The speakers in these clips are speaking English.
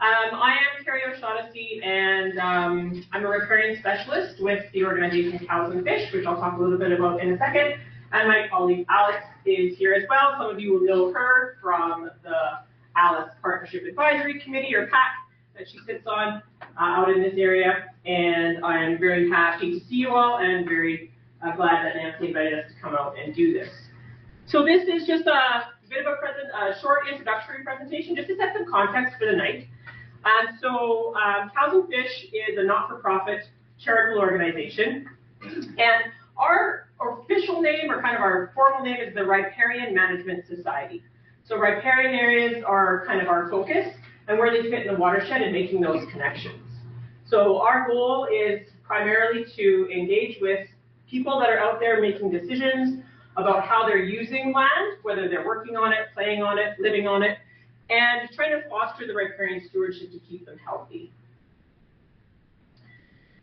I am Carrie O'Shaughnessy, and I'm a riparian specialist with the organization Cows and Fish, which I'll talk a little bit about in a second. And my colleague Alex is here as well. Some of you will know her from the Alice Partnership Advisory Committee, or PAC, that she sits on out in this area. And I'm very happy to see you all, and very glad that Nancy invited us to come out and do this. So this is just a bit of a short introductory presentation, just to set some context for the night. Cows and Fish is a not-for-profit charitable organization, and our official name, or kind of our formal name, is the Riparian Management Society. So riparian areas are kind of our focus, and where they fit in the watershed and making those connections. So our goal is primarily to engage with people that are out there making decisions about how they're using land, whether they're working on it, playing on it, living on it, and trying to foster the riparian stewardship to keep them healthy.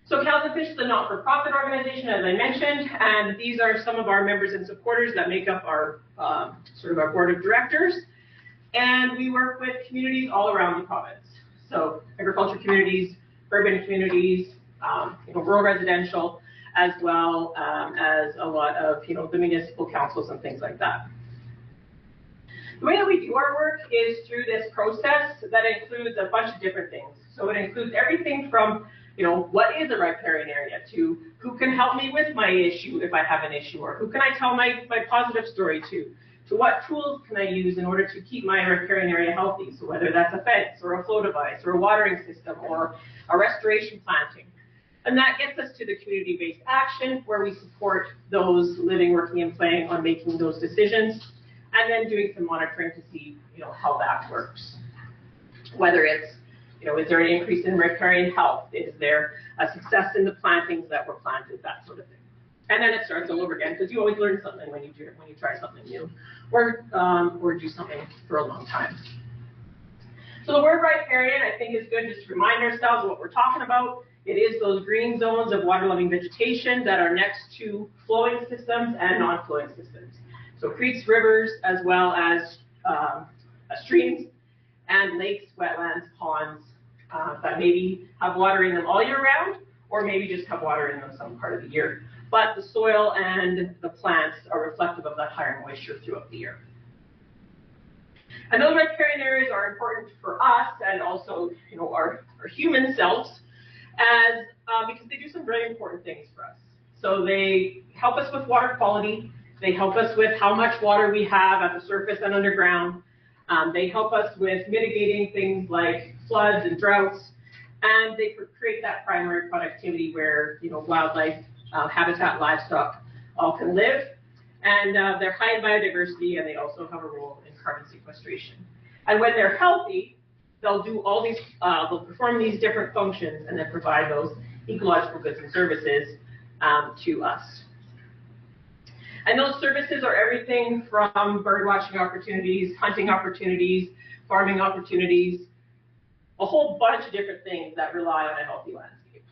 So Cows and Fish is a not-for-profit organization, as I mentioned, and these are some of our members and supporters that make up our our board of directors. And we work with communities all around the province. So agriculture communities, urban communities, rural residential, as well as a lot of the municipal councils and things like that. The way that we do our work is through this process that includes a bunch of different things. So it includes everything from, what is a riparian area, to who can help me with my issue if I have an issue, or who can I tell my positive story to what tools can I use in order to keep my riparian area healthy. So whether that's a fence, or a flow device, or a watering system, or a restoration planting. And that gets us to the community-based action, where we support those living, working, and playing on making those decisions, and then doing some monitoring to see, how that works. Whether it's, is there an increase in riparian health? Is there a success in the plantings that were planted? That sort of thing. And then it starts all over again, because you always learn something when you try something new, or do something for a long time. So the word riparian, I think, is good just to remind ourselves of what we're talking about. It is those green zones of water-loving vegetation that are next to flowing systems and non-flowing systems. So creeks, rivers, as well as streams and lakes, wetlands, ponds that maybe have water in them all year round, or maybe just have water in them some part of the year. But the soil and the plants are reflective of that higher moisture throughout the year. And those riparian areas are important for us, and also our human selves, as because they do some very important things for us. So they help us with water quality. They help us with how much water we have at the surface and underground. They help us with mitigating things like floods and droughts, and they create that primary productivity where wildlife, habitat, livestock all can live. And they're high in biodiversity, and they also have a role in carbon sequestration. And when they're healthy, they'll do all these, they'll perform these different functions and then provide those ecological goods and services to us. And those services are everything from bird watching opportunities, hunting opportunities, farming opportunities, a whole bunch of different things that rely on a healthy landscape.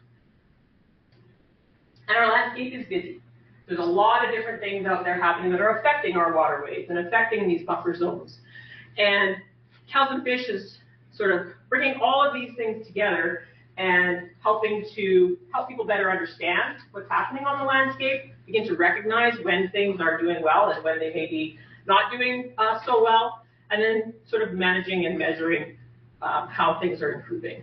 And our landscape is busy. There's a lot of different things out there happening that are affecting our waterways and affecting these buffer zones. And Cows and Fish is sort of bringing all of these things together and helping to help people better understand what's happening on the landscape, begin to recognize when things are doing well and when they may be not doing so well, and then sort of managing and measuring how things are improving.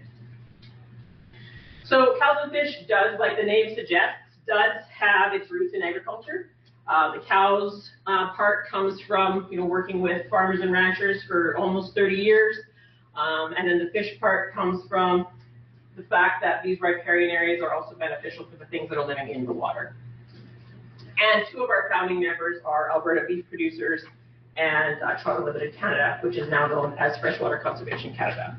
So Cows and Fish does, like the name suggests, does have its roots in agriculture. The cows part comes from working with farmers and ranchers for almost 30 years. And then the fish part comes from the fact that these riparian areas are also beneficial for the things that are living in the water. And two of our founding members are Alberta Beef Producers and Toronto Limited Canada, which is now known as Freshwater Conservation Canada.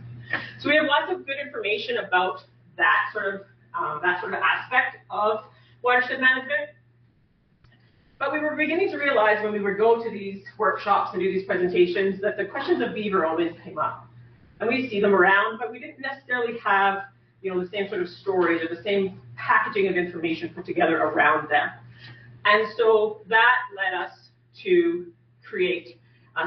So we have lots of good information about that sort of aspect of watershed management. But we were beginning to realize when we would go to these workshops and do these presentations that the questions of beaver always came up. And we see them around, but we didn't necessarily have the same sort of stories or the same packaging of information put together around them. And so that led us to create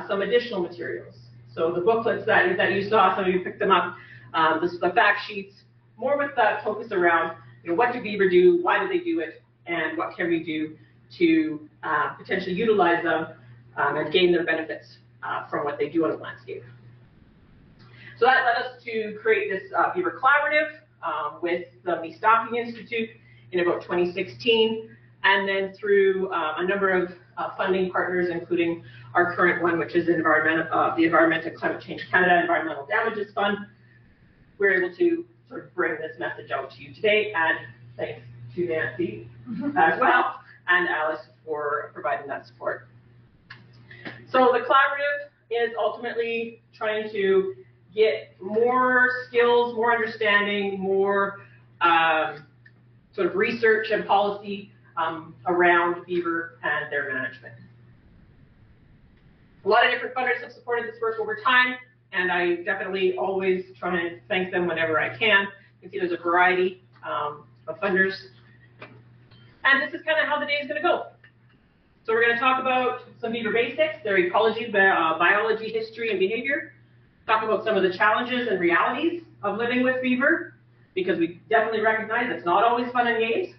some additional materials. So the booklets that you saw, some of you picked them up, The fact sheets, more with that focus around, what do beaver do, why do they do it, and what can we do to potentially utilize them and gain their benefits from what they do on the landscape. So that led us to create this Beaver Collaborative with the Meestocking Institute in about 2016, and then through a number of funding partners, including our current one, which is the Environment and Climate Change Canada Environmental Damages Fund, we're able to sort of bring this message out to you today, and thanks to Nancy as well, and Alice for providing that support. So the collaborative is ultimately trying to get more skills, more understanding, more sort of research and policy around beaver and their management. A lot of different funders have supported this work over time, and I definitely always try and thank them whenever I can. You can see there's a variety of funders. And this is kind of how the day is going to go. So we're going to talk about some beaver basics, their ecology, biology, history, and behavior. Talk about some of the challenges and realities of living with beaver, because we definitely recognize it's not always fun and games.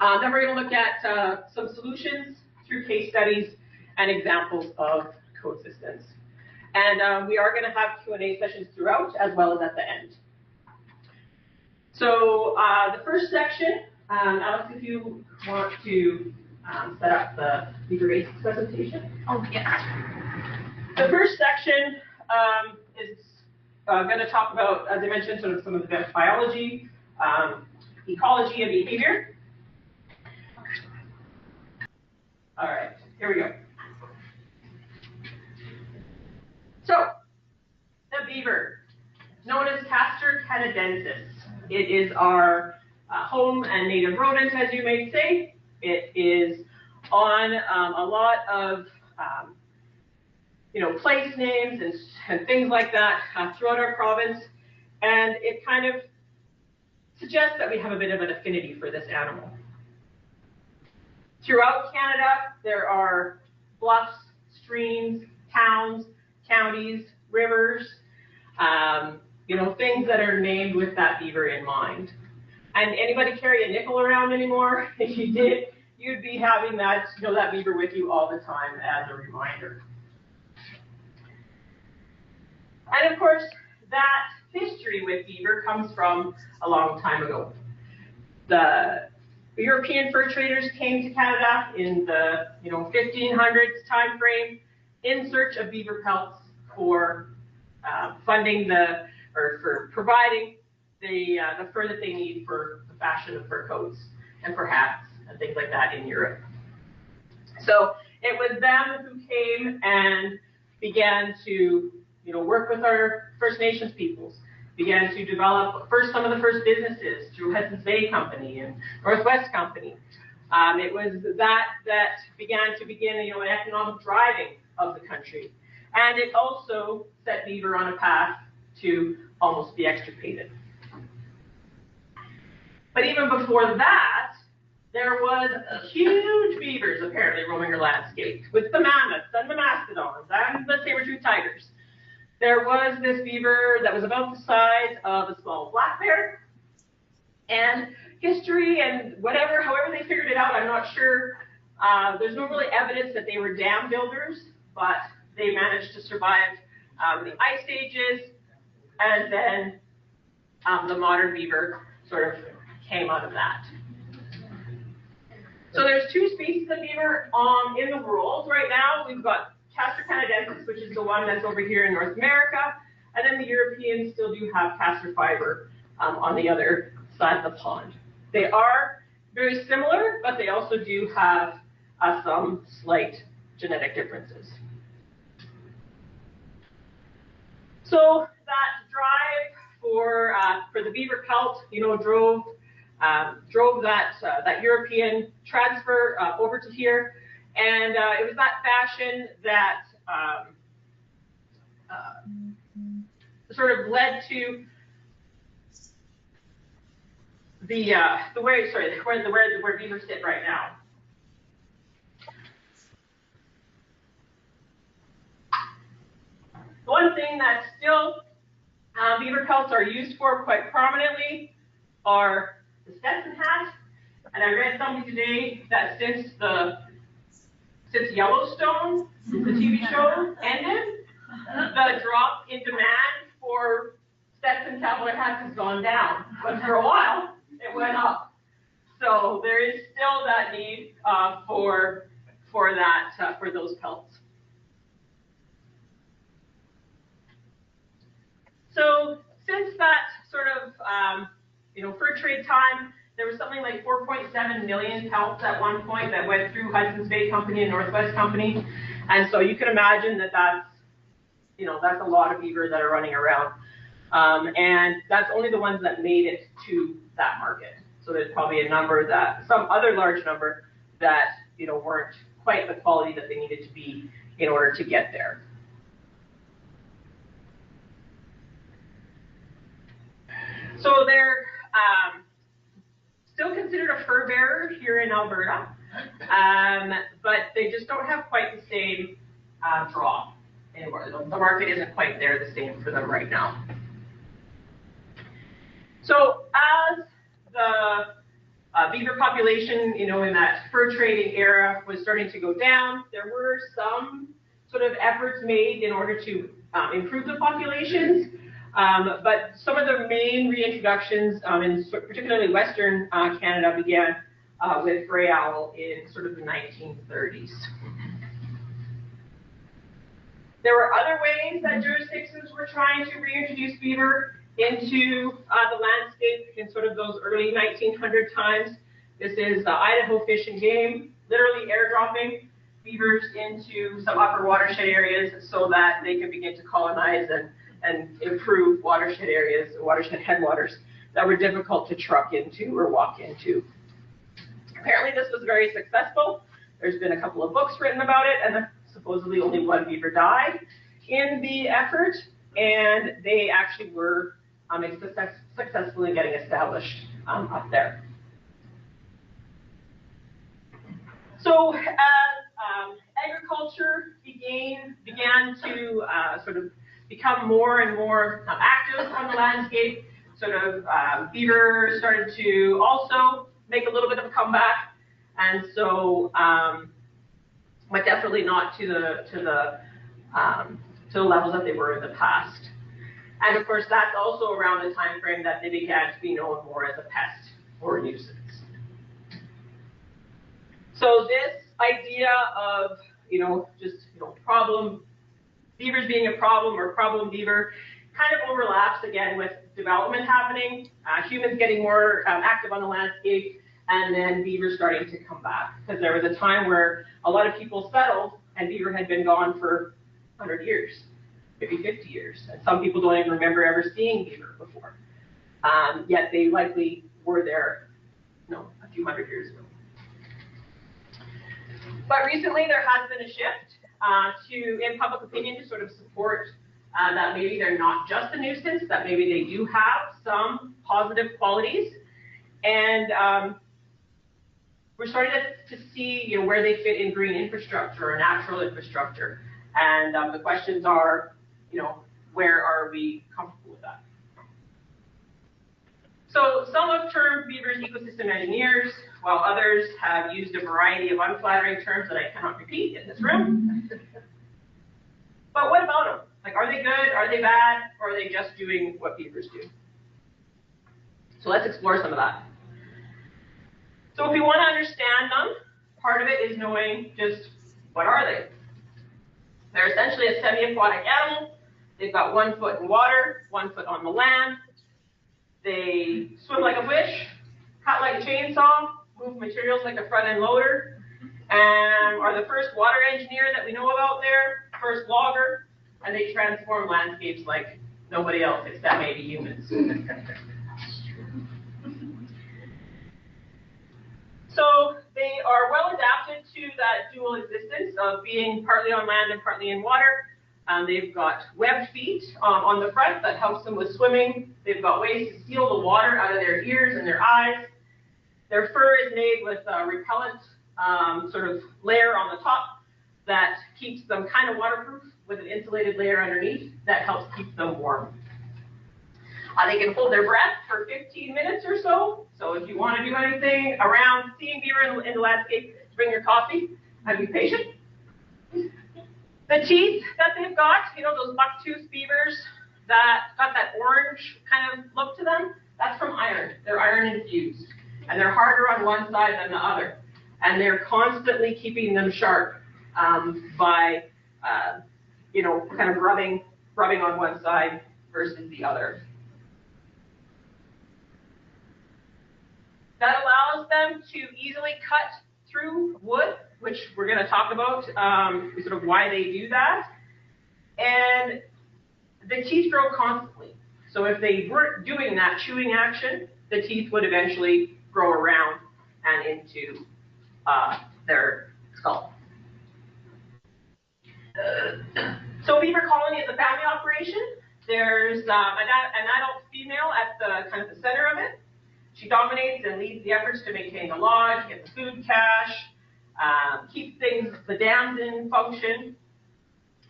Then we're going to look at some solutions through case studies and examples of coexistence. And we are going to have Q&A sessions throughout, as well as at the end. So the first section, Alice, if you want to set up the Beaver Basics presentation. Oh, yes. The first section is going to talk about, as I mentioned, sort of some of the biology, ecology, and behavior. All right, here we go. So, the beaver, known as Castor canadensis. It is our home and native rodent, as you may say. It is on a lot of place names and things like that throughout our province, and it kind of suggests that we have a bit of an affinity for this animal. Throughout Canada, there are bluffs, streams, towns, counties, rivers, things that are named with that beaver in mind. And anybody carry a nickel around anymore? If you did, you'd be having that, that beaver with you all the time as a reminder. And of course, that history with beaver comes from a long time ago. The European fur traders came to Canada in the 1500s time frame in search of beaver pelts for for providing the fur that they need for the fashion of fur coats and for hats and things like that in Europe. So it was them who came and began to work with our First Nations peoples, began to develop some of the first businesses through Hudson's Bay Company and Northwest Company. It was that began an economic driving of the country. And it also set beaver on a path to almost be extirpated. But even before that, there was huge beavers apparently roaming our landscape, with the mammoths and the mastodons and the saber-toothed tigers. There was this beaver that was about the size of a small black bear, and history and however they figured it out, I'm not sure. There's no really evidence that they were dam builders, but they managed to survive the ice ages, and then the modern beaver sort of came out of that. So there's two species of beaver in the world right now. We've got Castor canadensis, which is the one that's over here in North America, and then the Europeans still do have Castor fiber on the other side of the pond. They are very similar, but they also do have some slight genetic differences. So that drive for the beaver pelt, drove that European transfer over to here, and it was that fashion that sort of led to where beavers sit right now. The one thing that still Beaver pelts are used for quite prominently are the Stetson hat, and I read something today that since Yellowstone, the TV show, ended, the drop in demand for Stetson cowboy hats has gone down, but for a while it went up. So there is still that need for those pelts. So since that sort of fur trade time, there was something like 4.7 million pelts at one point that went through Hudson's Bay Company and Northwest Company, and so you can imagine that that's a lot of beaver that are running around, and that's only the ones that made it to that market. So there's probably some other large number that weren't quite the quality that they needed to be in order to get there. So they're still considered a fur bearer here in Alberta, but they just don't have quite the same draw anymore. The market isn't quite there the same for them right now. So as the beaver population, in that fur trading era was starting to go down, there were some sort of efforts made in order to improve the populations. But some of the main reintroductions, in particularly Western Canada, began with gray owl in sort of the 1930s. There were other ways that jurisdictions were trying to reintroduce beaver into the landscape in sort of those early 1900 times. This is Idaho Fish and Game, literally airdropping beavers into some upper watershed areas so that they can begin to colonize and improve watershed areas, watershed headwaters that were difficult to truck into or walk into. Apparently this was very successful. There's been a couple of books written about it, and supposedly only one beaver died in the effort, and they actually were successful in getting established up there. So as agriculture began to sort of become more and more active on the landscape, sort of beaver started to also make a little bit of a comeback, and so but definitely not to the levels that they were in the past. And of course, that's also around the time frame that they began to be known more as a pest or a nuisance. So this idea of problem beavers being a problem or problem beaver kind of overlaps again with development happening, humans getting more active on the landscape, and then beavers starting to come back. Because there was a time where a lot of people settled and beaver had been gone for 100 years, maybe 50 years. And some people don't even remember ever seeing beaver before. Yet they likely were there a few hundred years ago. But recently there has been a shift in public opinion to sort of support that maybe they're not just a nuisance, that maybe they do have some positive qualities. And we're starting to see where they fit in green infrastructure or natural infrastructure. And the questions are, where are we comfortable with that? So some have termed beavers ecosystem engineers, while others have used a variety of unflattering terms that I cannot repeat in this room. But what about them? Like, are they good, are they bad, or are they just doing what beavers do? So let's explore some of that. So if we want to understand them, part of it is knowing just what are they? They're essentially a semi-aquatic animal. They've got 1 foot in water, 1 foot on the land. They swim like a fish, cut like a chainsaw, move materials like a front-end loader, and are the first water engineer that we know about there, first logger, and they transform landscapes like nobody else except maybe humans. So they are well adapted to that dual existence of being partly on land and partly in water. They've got webbed feet on the front that helps them with swimming. They've got ways to steal the water out of their ears and their eyes. Their fur is made with a repellent sort of layer on the top that keeps them kind of waterproof with an insulated layer underneath that helps keep them warm. They can hold their breath for 15 minutes or so. So if you want to do anything around seeing beaver in the landscape, bring your coffee and be patient. The teeth that they've got, you know, those buck-toothed beavers that got that orange kind of look to them, that's from iron. They're iron infused. And they're harder on one side than the other. And they're constantly keeping them sharp by, you know, kind of rubbing on one side versus the other. That allows them to easily cut through wood, which we're going to talk about, sort of why they do that. And the teeth grow constantly. So if they weren't doing that chewing action, the teeth would eventually grow around and into their skull. So beaver colony is a family operation. There's an adult female at the kind of the center of it. She dominates and leads the efforts to maintain the lodge, get the food cache, keep the dams in function.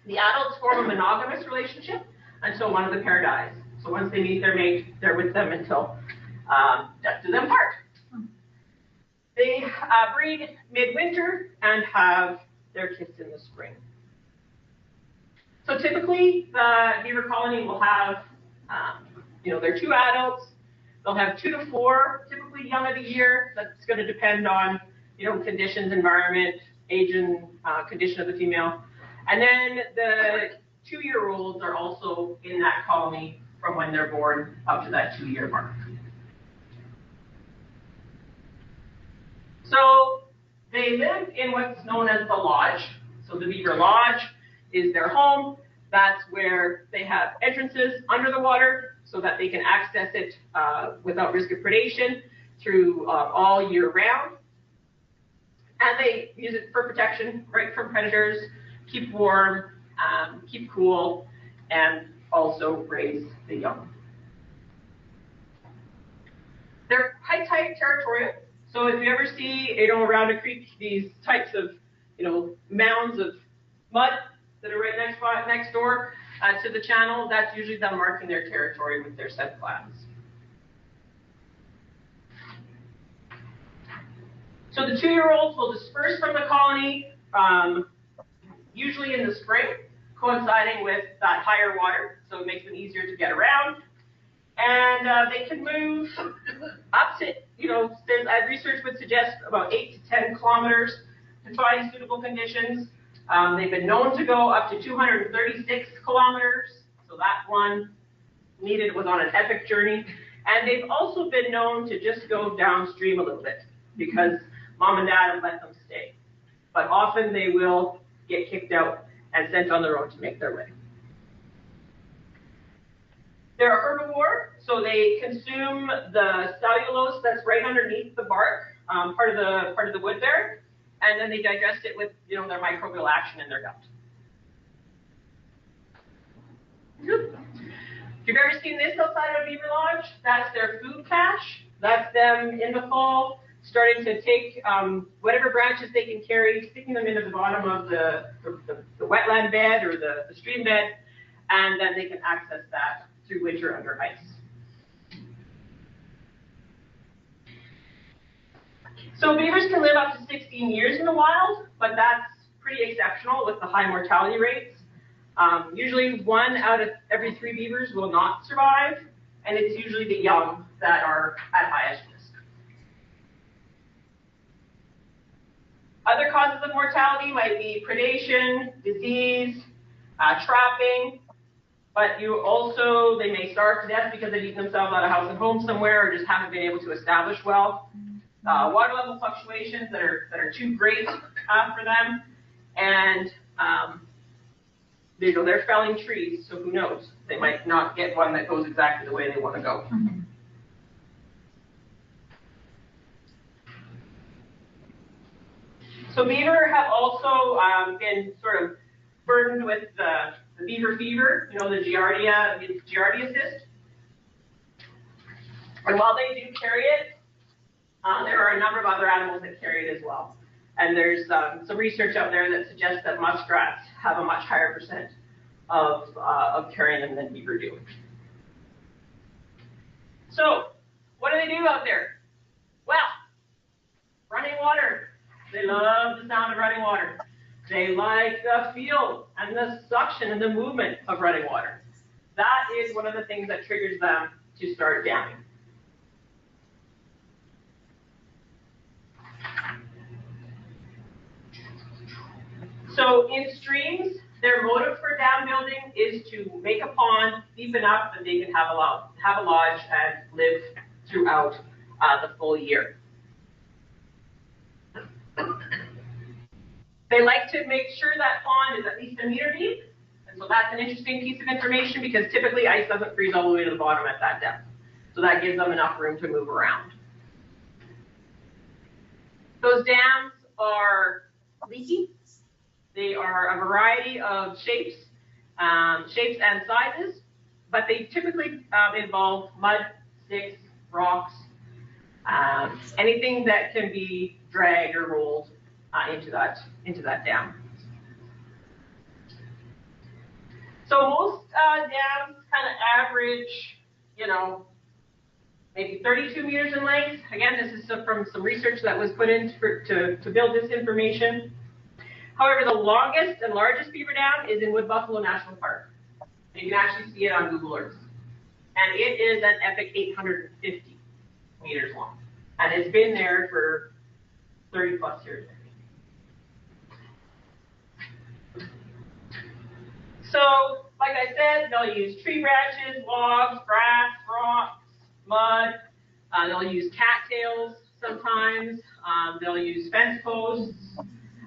The adults form a monogamous relationship until one of the pair dies. So once they meet their mate, they're with them until death do them part. They breed midwinter and have their kids in the spring. So typically, the beaver colony will have, you know, their 2 adults. They'll have 2 to 4, typically young of the year. That's going to depend on, you know, conditions, environment, age, and condition of the female. And then the 2-year-olds are also in that colony from when they're born up to that 2-year mark. So they live in what's known as the lodge. So the beaver lodge is their home. That's where they have entrances under the water so that they can access it without risk of predation through all year round. And they use it for protection, right, from predators, keep warm, keep cool, and also raise the young. They're high-type territorial. So if you ever see, you know, around a creek, these types of, you know, mounds of mud that are right next door to the channel, that's usually them marking their territory with their scent glands. So the 2-year-olds will disperse from the colony, usually in the spring, coinciding with that higher water, so it makes them easier to get around. And they can move up to, you know, research would suggest about 8 to 10 kilometers to find suitable conditions. They've been known to go up to 236 kilometers, so that one was on an epic journey. And they've also been known to just go downstream a little bit because mom and dad have let them stay. But often they will get kicked out and sent on their own to make their way. They're a herbivore, so they consume the cellulose that's right underneath the bark, part of the wood there, and then they digest it with, you know, their microbial action in their gut. If you've ever seen this outside of a beaver lodge, that's their food cache. That's them in the fall starting to take whatever branches they can carry, sticking them into the bottom of the wetland bed or the stream bed, and then they can access that through winter under ice. So beavers can live up to 16 years in the wild, but that's pretty exceptional with the high mortality rates. Usually 1 out of every 3 beavers will not survive, and it's usually the young that are at highest risk. Other causes of mortality might be predation, disease, trapping, but they may starve to death because they've eaten themselves out of house and home somewhere or just haven't been able to establish well. Water level fluctuations that are too great for them, and they're felling trees, so who knows? They might not get one that goes exactly the way they want to go. Mm-hmm. So beaver have also been sort of burdened with the beaver fever, the Giardia cyst. And while they do carry it, there are a number of other animals that carry it as well. And there's some research out there that suggests that muskrats have a much higher percent of carrying them than beaver do. So, what do out there? Well, running water. They love the sound of running water. They like the feel and the suction and the movement of running water. That is one of the things that triggers them to start damming. So in streams, their motive for dam building is to make a pond deep enough that they can have a lodge and live throughout the full year. They like to make sure that pond is at least a meter deep. And so that's an interesting piece of information because typically ice doesn't freeze all the way to the bottom at that depth. So that gives them enough room to move around. Those dams are leaky. They are a variety of shapes and sizes, but they typically involve mud, sticks, rocks, anything that can be dragged or rolled into that dam. So most dams kind of average, maybe 32 meters in length. Again, this is from some research that was put in to build this information. However, the longest and largest beaver dam is in Wood Buffalo National Park. You can actually see it on Google Earth. And it is an epic 850 meters long. And it's been there for 30 plus years. So, like I said, they'll use tree branches, logs, grass, rocks, mud. They'll use cattails sometimes. They'll use fence posts.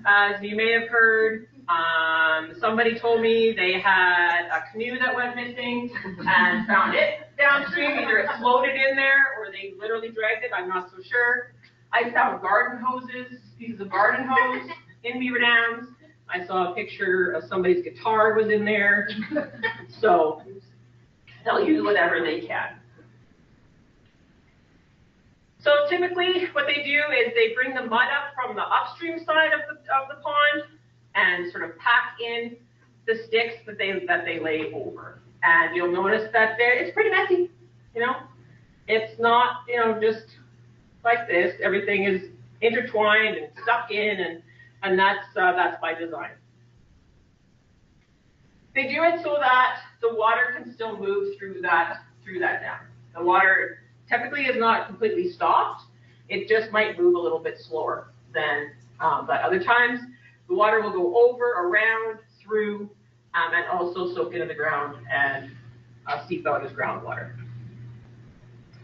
As you may have heard, somebody told me they had a canoe that went missing and found it downstream. Either it floated in there or they literally dragged it. I'm not so sure. I found garden hoses, pieces of garden hose in beaver dams. I saw a picture of somebody's guitar was in there. So they'll use whatever they can. So typically what they do is they bring the mud up from the upstream side of the pond and sort of pack in the sticks that they lay over. And you'll notice that it's pretty messy, It's not, just like this. Everything is intertwined and stuck in, and that's by design. They do it so that the water can still move through that dam. The water typically is not completely stopped. It just might move a little bit slower than, but other times the water will go over, around, through, and also soak into the ground and seep out as groundwater.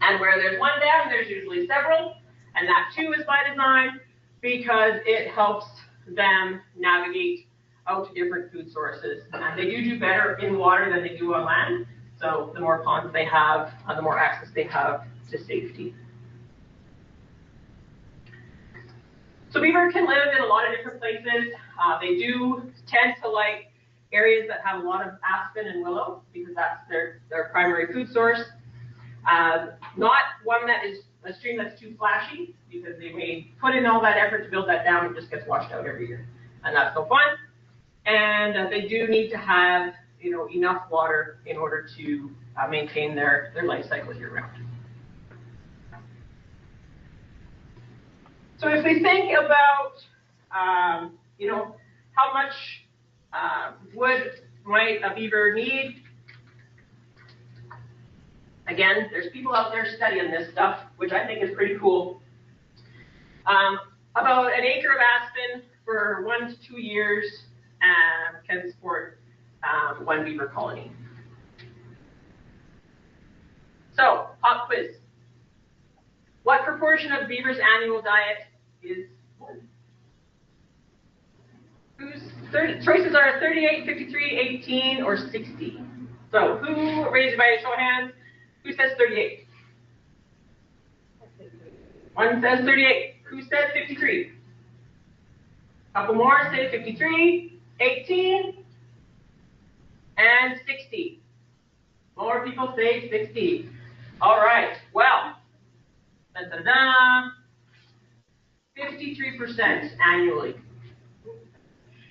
And where there's one dam, there's usually several, and that too is by design because it helps them navigate out to different food sources. And they do better in water than they do on land. So the more ponds they have, the more access they have to safety. So beaver can live in a lot of different places. They do tend to like areas that have a lot of aspen and willow because that's their primary food source. Not one that is a stream that's too flashy because they may put in all that effort to build that dam and it just gets washed out every year. And that's no fun. And they do need to have enough water in order to maintain their life cycle year round. So if we think about, how much wood might a beaver need, again, there's people out there studying this stuff, which I think is pretty cool. About an acre of aspen for 1 to 2 years can support one beaver colony. So, pop quiz. What proportion of beaver's annual diet is wood? Choices are 38, 53, 18, or 60. So, who, raised by a show of hands, who says 38? One says 38. Who says 53? Couple more say 53, 18, and 60. More people say 60. All right, well, 53% annually.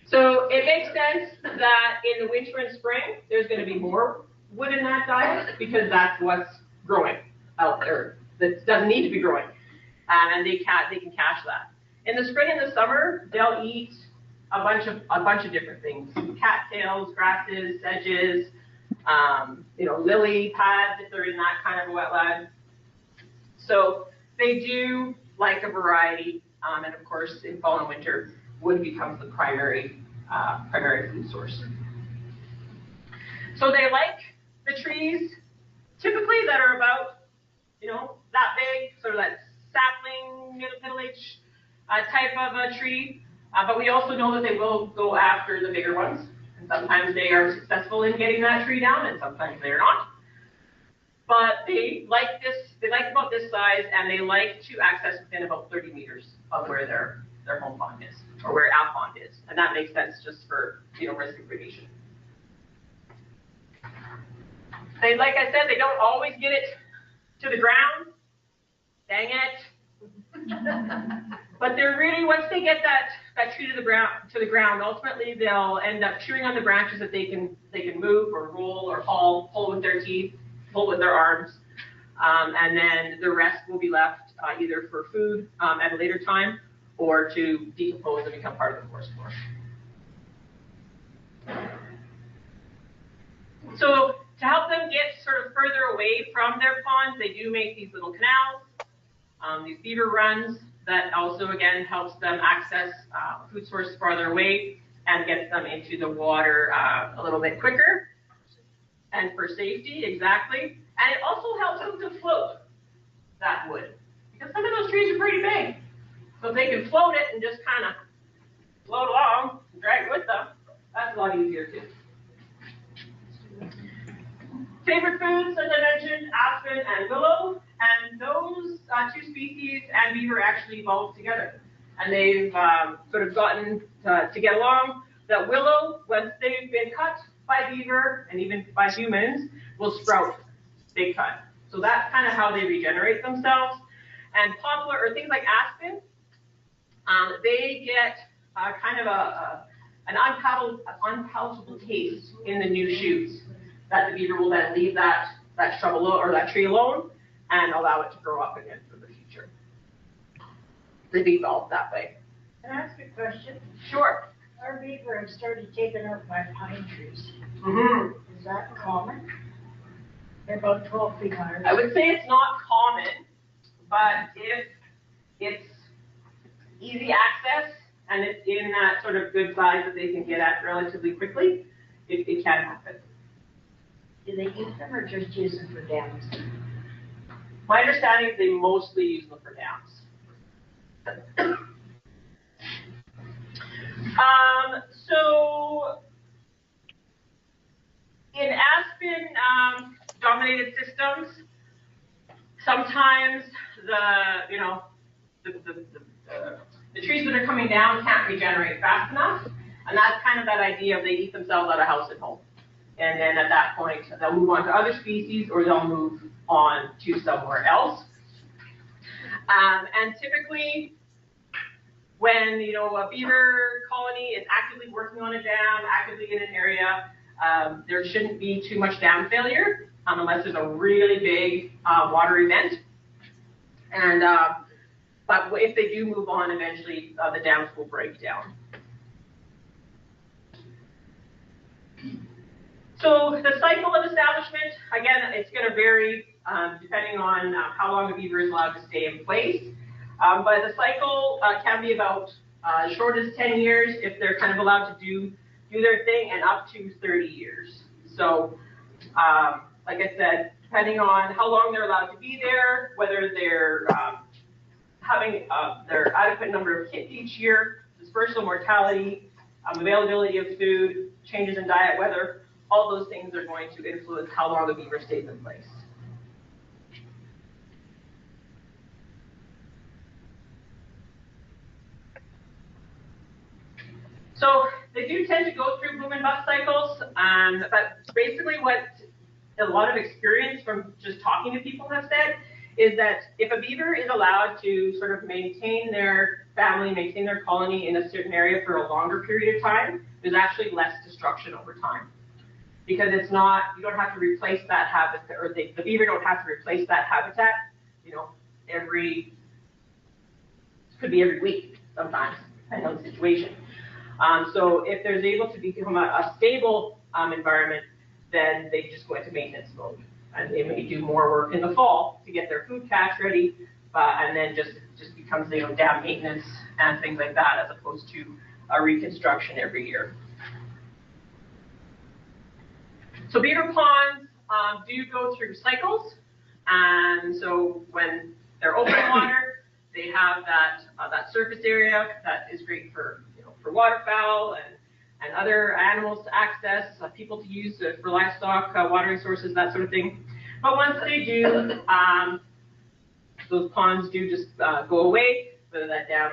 So it makes sense that in the winter and spring, there's going to be more wood in that diet because that's what's growing. out there that doesn't need to be growing, and they can catch that. In the spring and the summer, they'll eat a bunch of different things: cattails, grasses, sedges, lily pads if they're in that kind of a wetland. So they do like a variety, and of course, in fall and winter, wood becomes the primary food source. So they like the trees, typically that are about, that big, sort of that sapling, middle-aged type of a tree. But we also know that they will go after the bigger ones. And sometimes they are successful in getting that tree down, and sometimes they're not. But they like about this size, and they like to access within about 30 meters of where their home pond is, or where our pond is. And that makes sense just for, risk of predation. They, like I said, they don't always get it to the ground. Dang it. But they're really, once they get that tree to the ground, ultimately they'll end up chewing on the branches that they can move or roll or pull with their teeth, pull with their arms, and then the rest will be left either for food at a later time or to decompose and become part of the forest floor. So to help them get sort of further away from their ponds, they do make these little canals, these beaver runs that also, again, helps them access food source farther away and gets them into the water a little bit quicker. And for safety, exactly. And it also helps them to float that wood, because some of those trees are pretty big. So if they can float it and just kind of float along and drag it with them, that's a lot easier too. Favorite foods, as I mentioned, aspen and willow, and those two species and beaver actually evolved together. And they've sort of gotten to get along. That willow, once they've been cut by beaver and even by humans, will sprout big time. So that's kind of how they regenerate themselves. And poplar, or things like aspen, they get kind of an unpalatable taste in the new shoots that the beaver will then leave that shrub alone, or that tree alone, and allow it to grow up again for the future. They've evolved that way. Can I ask a question? Sure. Our beaver have started taking out my pine trees. Mm-hmm. Is that common? They're about 12 feet high. I would say it's not common, but if it's easy access and it's in that sort of good size that they can get at relatively quickly, it can happen. Do they eat them or just use them for dams? My understanding is they mostly use them for dams. So in aspen dominated systems, sometimes the trees that are coming down can't regenerate fast enough, and that's kind of that idea of they eat themselves out of house and home. And then at that point, they'll move on to other species, or they'll move on to somewhere else. And typically, when a beaver colony is actively working on a dam, actively in an area, there shouldn't be too much dam failure unless there's a really big water event. And but if they do move on, eventually the dams will break down. So the cycle of establishment, again, it's going to vary depending on how long a beaver is allowed to stay in place. But the cycle can be about as short as 10 years if they're kind of allowed to do their thing, and up to 30 years. So, like I said, depending on how long they're allowed to be there, whether they're having their adequate number of kids each year, dispersal mortality, availability of food, changes in diet, weather, all those things are going to influence how long the beaver stays in place. So they do tend to go through boom and bust cycles, but basically what a lot of experience from just talking to people have said is that if a beaver is allowed to sort of maintain their family, maintain their colony in a certain area for a longer period of time, there's actually less destruction over time. because it's not, you don't have to replace that habitat, or the beaver don't have to replace that habitat, you know, could be every week sometimes, depending on the situation. So if there's able to become a stable environment, then they just go into maintenance mode. And they may do more work in the fall to get their food catch ready, and then just becomes, you know, dam maintenance and things like that, as opposed to a reconstruction every year. So beaver ponds do go through cycles, and so when they're open water, they have that surface area that is great for, you know, for waterfowl and other animals to access, people to use for livestock, watering sources, that sort of thing. But once they do, those ponds do just go away, whether that dam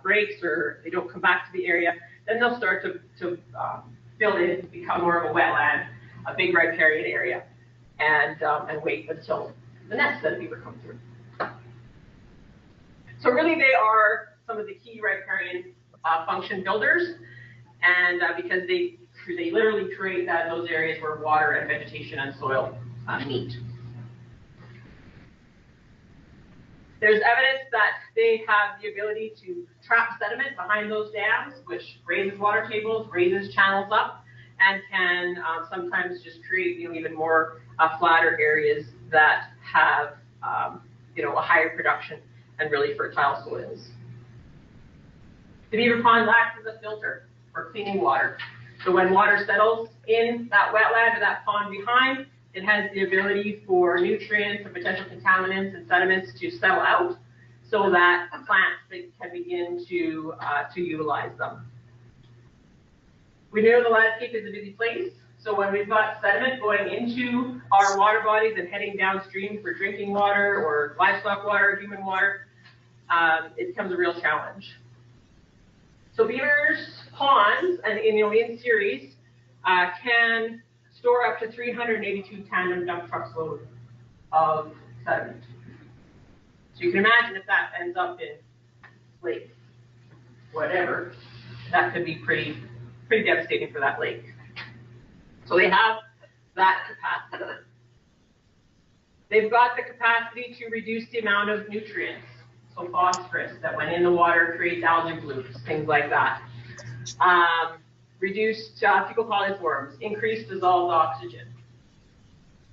breaks or they don't come back to the area, then they'll start to fill in, become more of a wetland, a big riparian area, and wait until the next set of beaver come through. So really they are some of the key riparian function builders, and because they literally create those areas where water and vegetation and soil meet. There's evidence that they have the ability to trap sediment behind those dams, which raises water tables, raises channels up, and can sometimes just create, you know, even more flatter areas that have you know, a higher production and really fertile soils. The beaver pond acts as a filter for cleaning water. So when water settles in that wetland or that pond behind, it has the ability for nutrients and potential contaminants and sediments to settle out, so that plants can begin to utilize them. We know the landscape is a busy place, so when we've got sediment going into our water bodies and heading downstream for drinking water or livestock water, human water, it becomes a real challenge. So beavers ponds, and in series, can store up to 382 tandem dump trucks load of sediment. So you can imagine if that ends up in lake, whatever, that could be pretty devastating for that lake. So they have that capacity. They've got the capacity to reduce the amount of nutrients, so phosphorus that went in the water creates algae blooms, things like that. Reduced fecal coliforms, increased dissolved oxygen.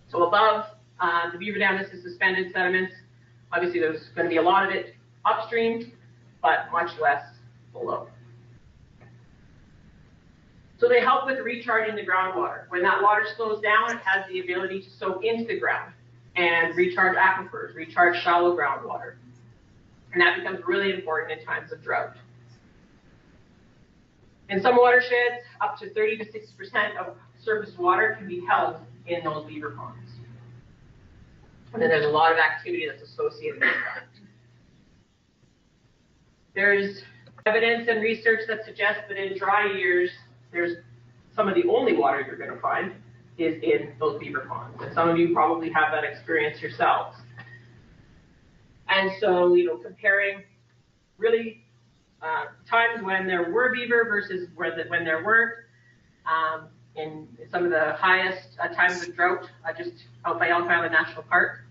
So above the beaver dam, this is suspended sediments. Obviously, there's going to be a lot of it upstream, but much less below. So they help with recharging the groundwater. When that water slows down, it has the ability to soak into the ground and recharge aquifers, recharge shallow groundwater. And that becomes really important in times of drought. In some watersheds, up to 30 to 60% of surface water can be held in those beaver ponds. And then there's a lot of activity that's associated with that. There's evidence and research that suggests that in dry years, there's some of the only water you're going to find is in those beaver ponds. And some of you probably have that experience yourselves. And so, comparing really times when there were beaver versus when there weren't, in some of the highest times of drought, just out by Elk Island National Park,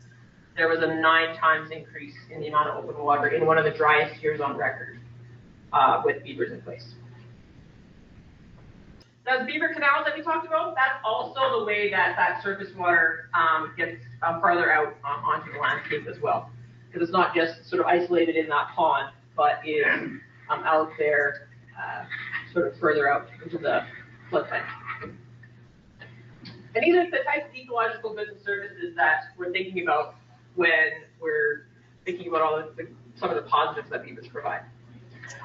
there was a 9 times increase in the amount of open water in one of the driest years on record with beavers in place. Those beaver canals that we talked about, that's also the way that surface water gets farther out onto the landscape as well. Because it's not just sort of isolated in that pond, but is out there sort of further out into the floodplain. And these are the types of ecological goods and services that we're thinking about when we're thinking about some of the positives that beavers provide.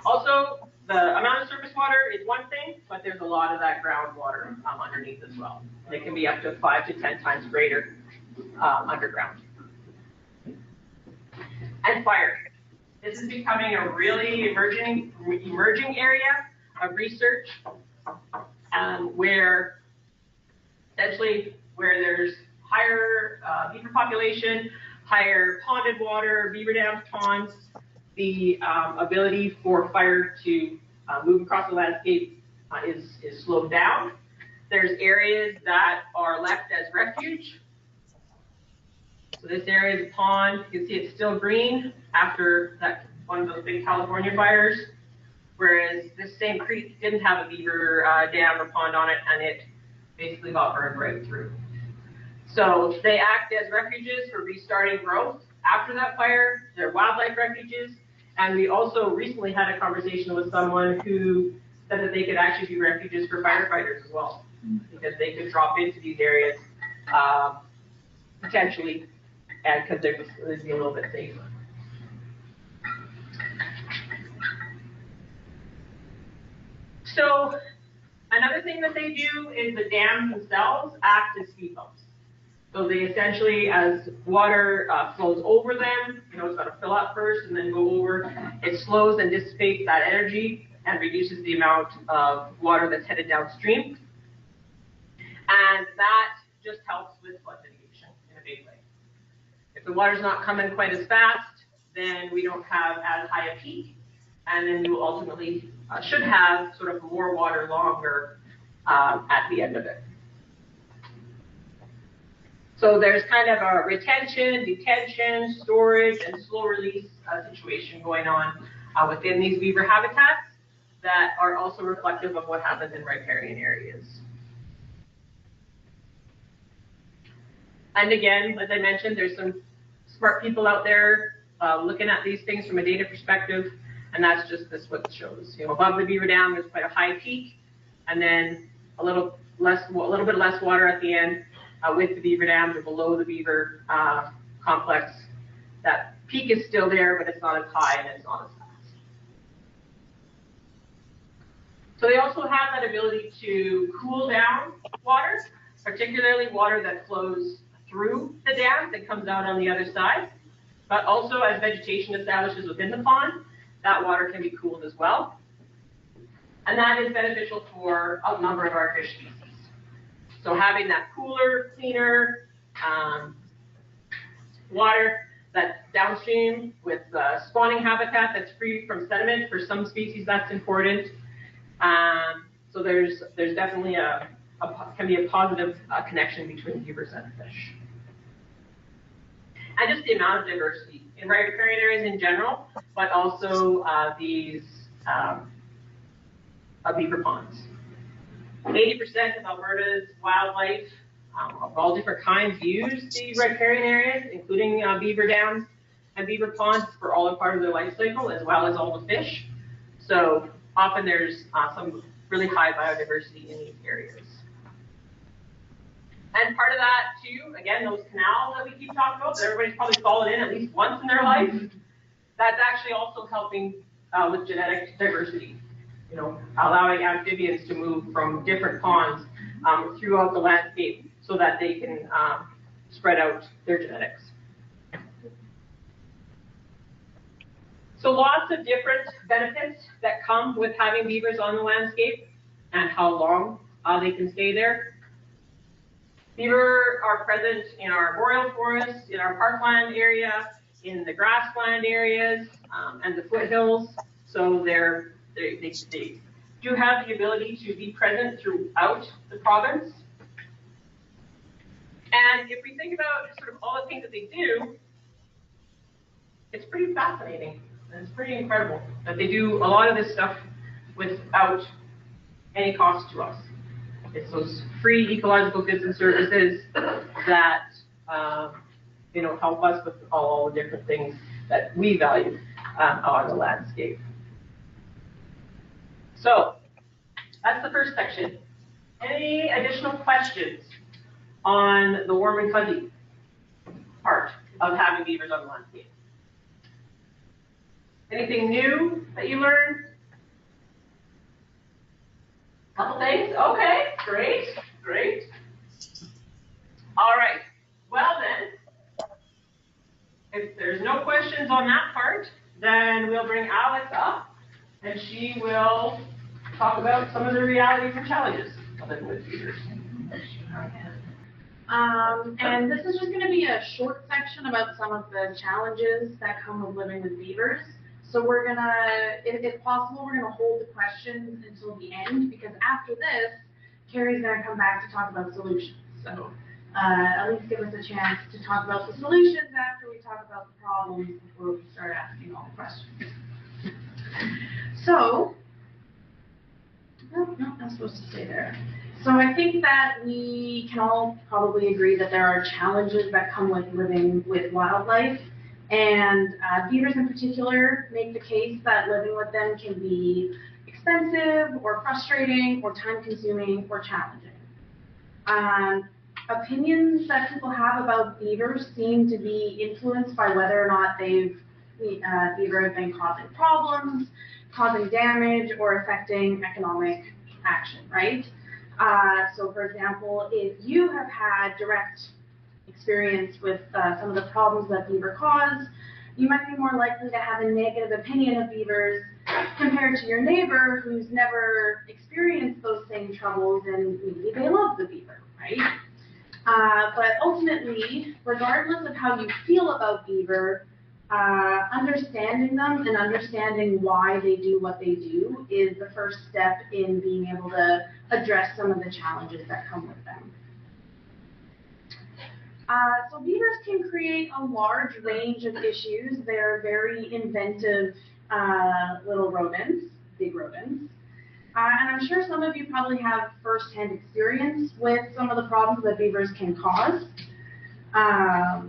Also, the amount of surface water is one thing, but there's a lot of that groundwater underneath as well. And it can be up to 5 to 10 times greater underground. And fire. This is becoming a really emerging area of research where essentially where there's higher beaver population, higher ponded water, beaver dams, ponds, the ability for fire to move across the landscape is slowed down, There's areas that are left as refuge. So this area is a pond. You can see it's still green after that one of those big California fires, whereas this same creek didn't have a beaver dam or pond on it, and it basically got burned right through. So they act as refuges for restarting growth after that fire. They're wildlife refuges. And we also recently had a conversation with someone who said that they could actually be refuges for firefighters as well, because they could drop into these areas potentially, and because they'd be a little bit safer. So another thing that they do is the dams themselves act as speed bumps. So they essentially, as water flows over them, it's got to fill up first and then go over, it slows and dissipates that energy and reduces the amount of water that's headed downstream. And that just helps with flood mitigation in a big way. If the water's not coming quite as fast, then we don't have as high a peak, and then you ultimately should have sort of more water longer at the end of it. So there's kind of a retention, detention, storage, and slow release situation going on within these beaver habitats that are also reflective of what happens in riparian areas. And again, as I mentioned, there's some smart people out there looking at these things from a data perspective, and that's just what it shows. Above the beaver dam, there's quite a high peak, and then a little bit less water at the end. With the beaver dams or below the beaver complex, that peak is still there, but it's not as high and it's not as fast. So they also have that ability to cool down water, particularly water that flows through the dams and comes out on the other side. But also, as vegetation establishes within the pond, that water can be cooled as well. And that is beneficial for a number of our fish species. So having that cooler, cleaner water that's downstream with spawning habitat that's free from sediment, for some species that's important. So there's definitely can be a positive connection between beavers and fish. And just the amount of diversity in riparian areas in general, but also these beaver ponds. 80% of Alberta's wildlife of all different kinds use the riparian areas, including beaver dams and beaver ponds for all a part of their life cycle, as well as all the fish. So often there's some really high biodiversity in these areas. And part of that too, again, those canals that we keep talking about, that everybody's probably fallen in at least once in their life, that's actually also helping with genetic diversity. Allowing amphibians to move from different ponds throughout the landscape so that they can spread out their genetics. So lots of different benefits that come with having beavers on the landscape and how long they can stay there. Beaver are present in our boreal forests, in our parkland area, in the grassland areas, and the foothills. So they do have the ability to be present throughout the province. And if we think about sort of all the things that they do, it's pretty fascinating. And it's pretty incredible that they do a lot of this stuff without any cost to us. It's those free ecological goods and services that help us with all the different things that we value on the landscape. So that's the first section. Any additional questions on the warm and fuzzy part of having beavers on the landscape? Anything new that you learned? Couple things? Okay, great. All right. Well then, if there's no questions on that part, then we'll bring Alex up, and she will talk about some of the realities and challenges of living with beavers. And this is just going to be a short section about some of the challenges that come with living with beavers. So we're going to, if possible, we're going to hold the questions until the end, because after this, Carrie's going to come back to talk about solutions. So at least give us a chance to talk about the solutions after we talk about the problems before we start asking all the questions. So, no, I'm supposed to stay there. So I think that we can all probably agree that there are challenges that come with living with wildlife, and beavers in particular make the case that living with them can be expensive or frustrating or time-consuming or challenging. Opinions that people have about beavers seem to be influenced by whether or not beaver have been causing problems, causing damage, or affecting economic action, right? So for example, if you have had direct experience with some of the problems that beaver cause, you might be more likely to have a negative opinion of beavers compared to your neighbor who's never experienced those same troubles and maybe they love the beaver, right? But ultimately, regardless of how you feel about beaver, understanding them and understanding why they do what they do is the first step in being able to address some of the challenges that come with them. So beavers can create a large range of issues. They're very inventive little rodents, big rodents. And I'm sure some of you probably have first-hand experience with some of the problems that beavers can cause. Out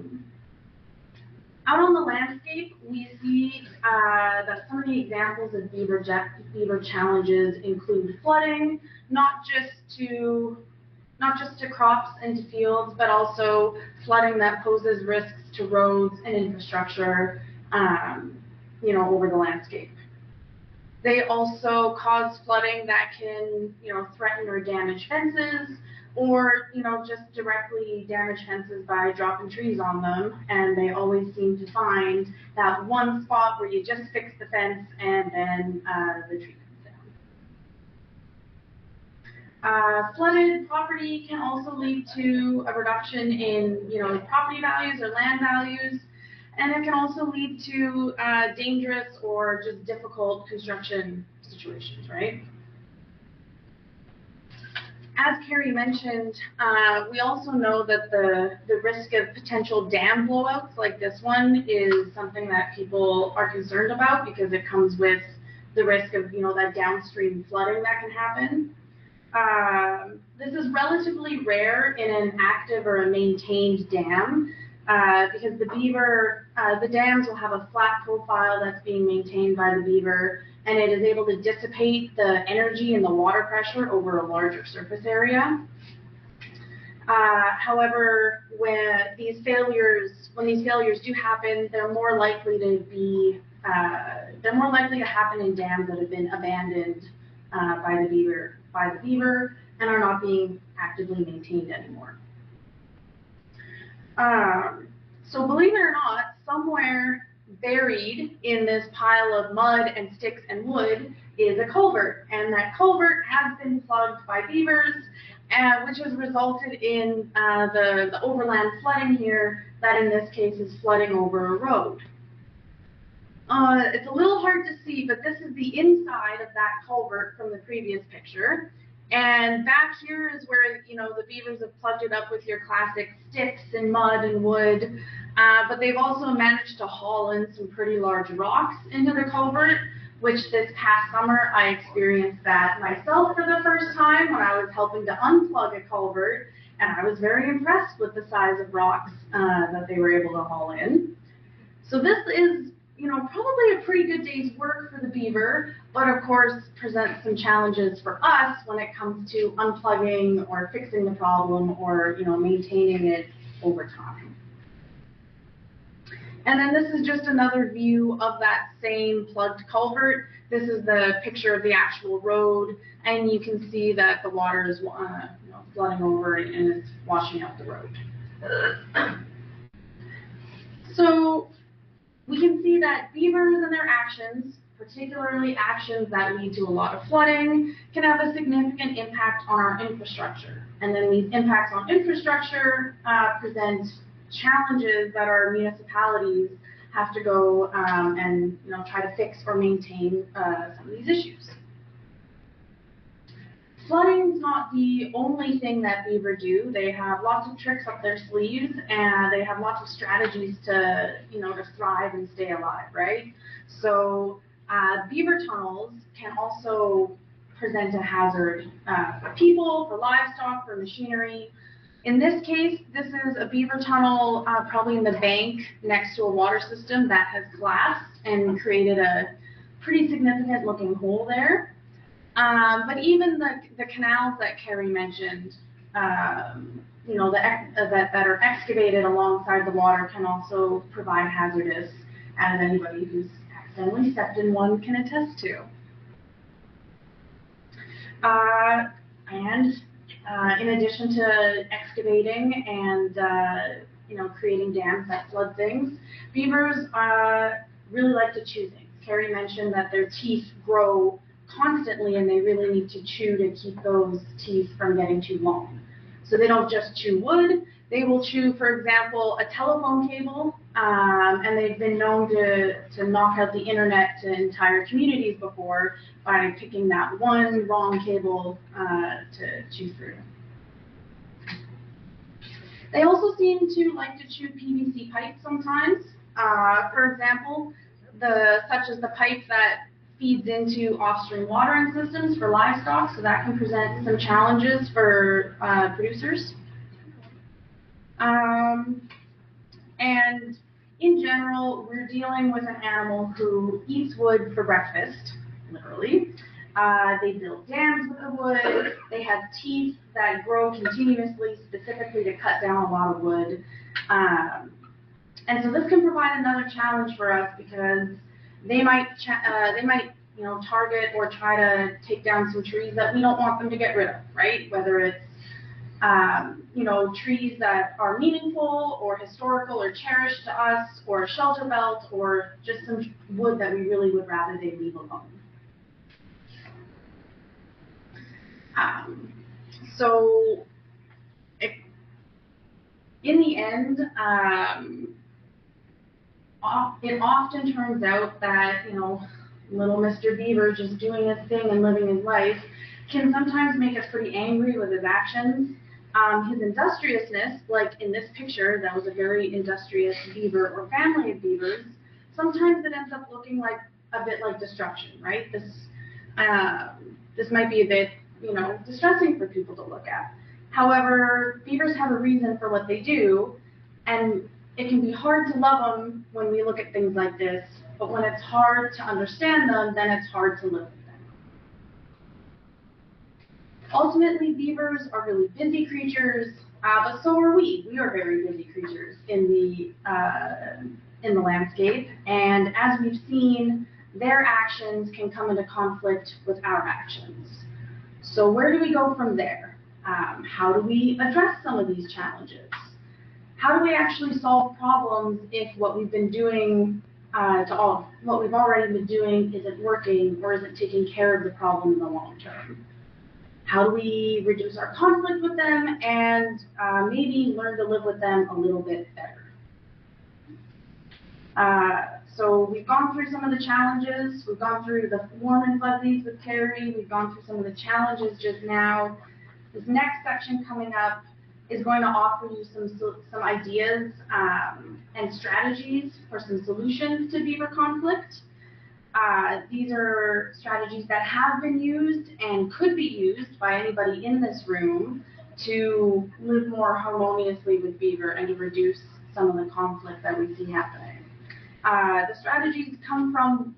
on the landscape, we see that some of the examples of beaver challenges include flooding, not just to crops and to fields, but also flooding that poses risks to roads and infrastructure, over the landscape. They also cause flooding that can, threaten or damage fences, or, just directly damage fences by dropping trees on them. And they always seem to find that one spot where you just fix the fence and then the tree comes down. Flooded property can also lead to a reduction in, property values or land values. And it can also lead to dangerous or just difficult construction situations, right? As Carrie mentioned, we also know that the risk of potential dam blowouts like this one is something that people are concerned about because it comes with the risk of, that downstream flooding that can happen. This is relatively rare in an active or a maintained dam. Because the dams will have a flat profile that's being maintained by the beaver, and it is able to dissipate the energy and the water pressure over a larger surface area. However, when these failures do happen, they're more likely to happen in dams that have been abandoned by the beaver and are not being actively maintained anymore. So believe it or not, somewhere buried in this pile of mud and sticks and wood is a culvert, and that culvert has been plugged by beavers, which has resulted in the overland flooding here that in this case is flooding over a road. It's a little hard to see, but this is the inside of that culvert from the previous picture. And back here is where, the beavers have plugged it up with your classic sticks and mud and wood, but they've also managed to haul in some pretty large rocks into the culvert, which this past summer I experienced that myself for the first time when I was helping to unplug a culvert, and I was very impressed with the size of rocks that they were able to haul in. So this is, probably a pretty good day's work for the beaver, but of course presents some challenges for us when it comes to unplugging or fixing the problem or, maintaining it over time. And then this is just another view of that same plugged culvert. This is the picture of the actual road, and you can see that the water is flooding over and it's washing out the road. So we can see that beavers and their actions, particularly actions that lead to a lot of flooding, can have a significant impact on our infrastructure. And then these impacts on infrastructure present challenges that our municipalities have to go and try to fix or maintain some of these issues. Flooding is not the only thing that beaver do. They have lots of tricks up their sleeves, and they have lots of strategies to, to thrive and stay alive, right? So beaver tunnels can also present a hazard for people, for livestock, for machinery. In this case, this is a beaver tunnel probably in the bank next to a water system that has collapsed and created a pretty significant looking hole there. But even the canals that Carrie mentioned, that are excavated alongside the water can also provide hazardous, as anybody who's accidentally stepped in one can attest to. In addition to excavating and creating dams that flood things, beavers really like to chew things. Carrie mentioned that their teeth grow constantly, and they really need to chew to keep those teeth from getting too long. So they don't just chew wood, they will chew, for example, a telephone cable, and they've been known to knock out the internet to entire communities before by picking that one wrong cable to chew through. They also seem to like to chew PVC pipes sometimes. For example, such as the pipe that feeds into off-stream watering systems for livestock, so that can present some challenges for producers. And in general, we're dealing with an animal who eats wood for breakfast, literally. They build dams with the wood. They have teeth that grow continuously, specifically to cut down a lot of wood. And so this can provide another challenge for us because they might target or try to take down some trees that we don't want them to get rid of, right? Whether it's trees that are meaningful or historical or cherished to us, or a shelter belt, or just some wood that we really would rather they leave alone. In the end, it often turns out that, little Mr. Beaver just doing his thing and living his life can sometimes make us pretty angry with his actions. His industriousness, like in this picture, that was a very industrious beaver or family of beavers, sometimes it ends up looking like a bit like destruction, right? This might be a bit, distressing for people to look at. However, beavers have a reason for what they do, and it can be hard to love them when we look at things like this, but when it's hard to understand them, then it's hard to live with them. Ultimately, beavers are really busy creatures, but so are we. We are very busy creatures in the landscape, and as we've seen, their actions can come into conflict with our actions. So where do we go from there? How do we address some of these challenges? How do we actually solve problems if what we've been doing, what we've already been doing isn't working or isn't taking care of the problem in the long term? How do we reduce our conflict with them and maybe learn to live with them a little bit better? So we've gone through some of the challenges. We've gone through the warm and fuzzies with Carrie. We've gone through some of the challenges just now. This next section coming up is going to offer you some ideas and strategies for some solutions to beaver conflict. These are strategies that have been used and could be used by anybody in this room to live more harmoniously with beaver and to reduce some of the conflict that we see happening. The strategies come from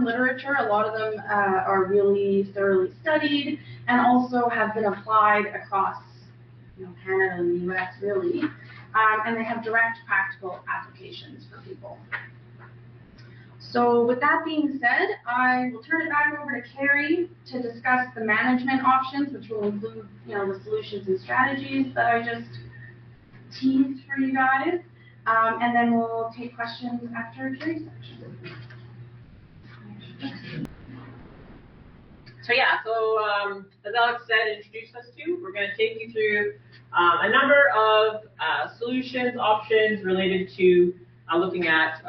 literature. A lot of them are really thoroughly studied and also have been applied across Canada and the US, really, and they have direct practical applications for people. So with that being said, I will turn it back over to Carrie to discuss the management options, which will include the solutions and strategies that I just teased for you guys, and then we'll take questions after Carrie's section. So as Alex said, introduced us to, we're going to take you through a number of solutions, options related to looking at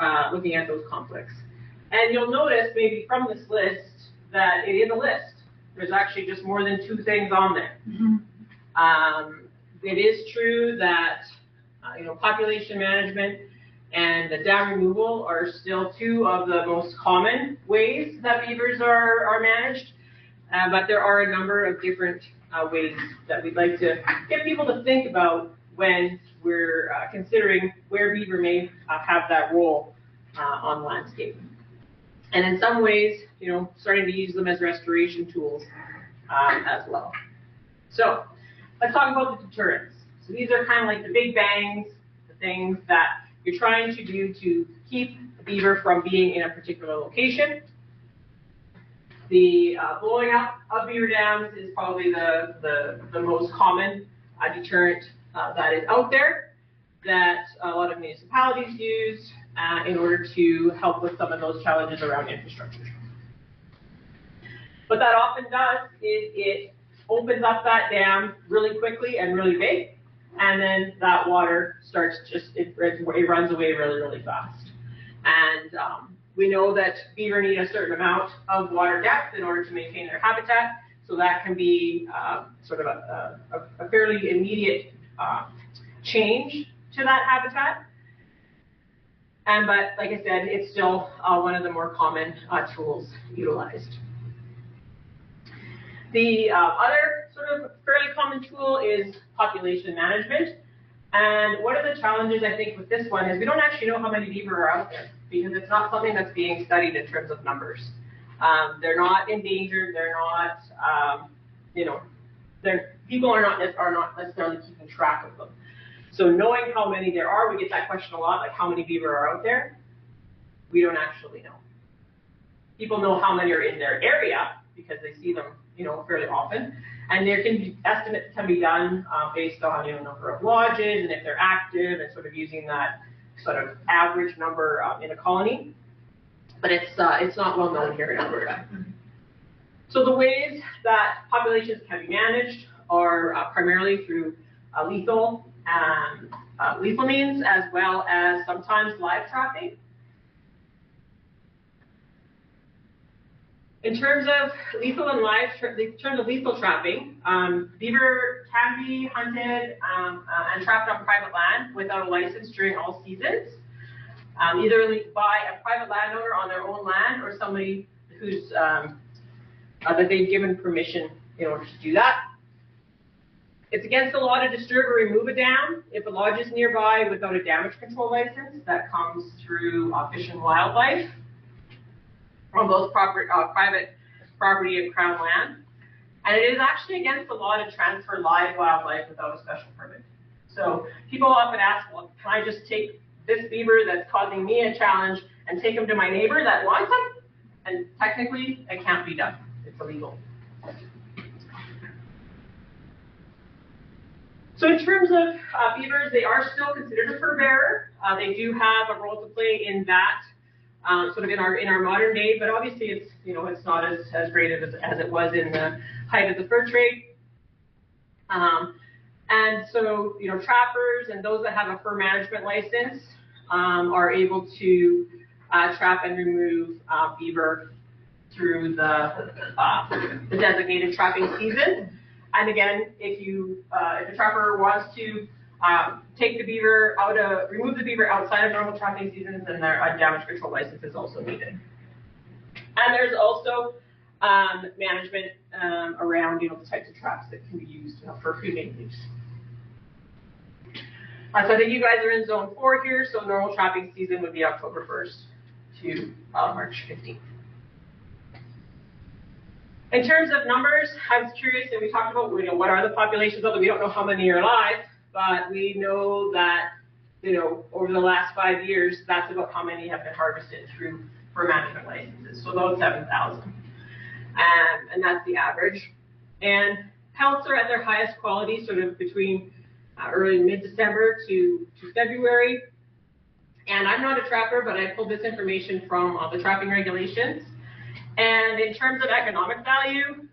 those conflicts. And you'll notice maybe from this list that it is a list. there's actually just more than 2 things on there. It is true that population management and the dam removal are still 2 of the most common ways that beavers are managed, but there are a number of different ways that we'd like to get people to think about when we're considering where beaver may have that role on landscape. And in some ways, starting to use them as restoration tools as well. So let's talk about the deterrents. So these are kind of like the big bangs, the things that you're trying to do to keep the beaver from being in a particular location. The blowing up of beaver dams is probably the most common deterrent that is out there that a lot of municipalities use in order to help with some of those challenges around infrastructure. What that often does is it opens up that dam really quickly and really big, and then that water starts it runs away really, really fast. And we know that beaver need a certain amount of water depth in order to maintain their habitat, so that can be sort of a fairly immediate change to that habitat. But like I said, it's still one of the more common tools utilized. The other sort of fairly common tool is population management. And one of the challenges I think with this one is we don't actually know how many beaver are out there because it's not something that's being studied in terms of numbers. They're not endangered. They're not, people are not necessarily keeping track of them. So knowing how many there are, we get that question a lot, like how many beaver are out there? We don't actually know. People know how many are in their area because they see them, fairly often. And there can be estimates can be done based on number of lodges and if they're active and sort of using that sort of average number in a colony. But it's not well known here in Alberta. So the ways that populations can be managed are primarily through lethal means as well as sometimes live trapping. In terms of lethal trapping, beaver can be hunted and trapped on private land without a license during all seasons, either by a private landowner on their own land or somebody who's that they've given permission in order to do that. It's against the law to disturb or remove a dam if a lodge is nearby without a damage control license. That comes through Fish and Wildlife on both private property and Crown land. And it is actually against the law to transfer live wildlife without a special permit. So people often ask, well, can I just take this beaver that's causing me a challenge and take him to my neighbor that wants him? And technically, it can't be done. It's illegal. So in terms of beavers, they are still considered a fur bearer. They do have a role to play in that, sort of in our modern day, but obviously it's it's not as great as it was in the height of the fur trade. And so trappers and those that have a fur management license are able to trap and remove beaver through the designated trapping season. And again, if a trapper wants to take the beaver remove the beaver outside of normal trapping seasons, then a damage control license is also needed. And there's also management around the types of traps that can be used for humane use. So I think you guys are in zone 4 here. So normal trapping season would be October 1st to March 15th. In terms of numbers, I was curious, and we talked about what are the populations of them. We don't know how many are alive, but we know that over the last 5 years, that's about how many have been harvested through fur management licenses. So about 7,000, and that's the average. And pelts are at their highest quality, sort of between early mid-December to February. And I'm not a trapper, but I pulled this information from the trapping regulations. And in terms of economic value,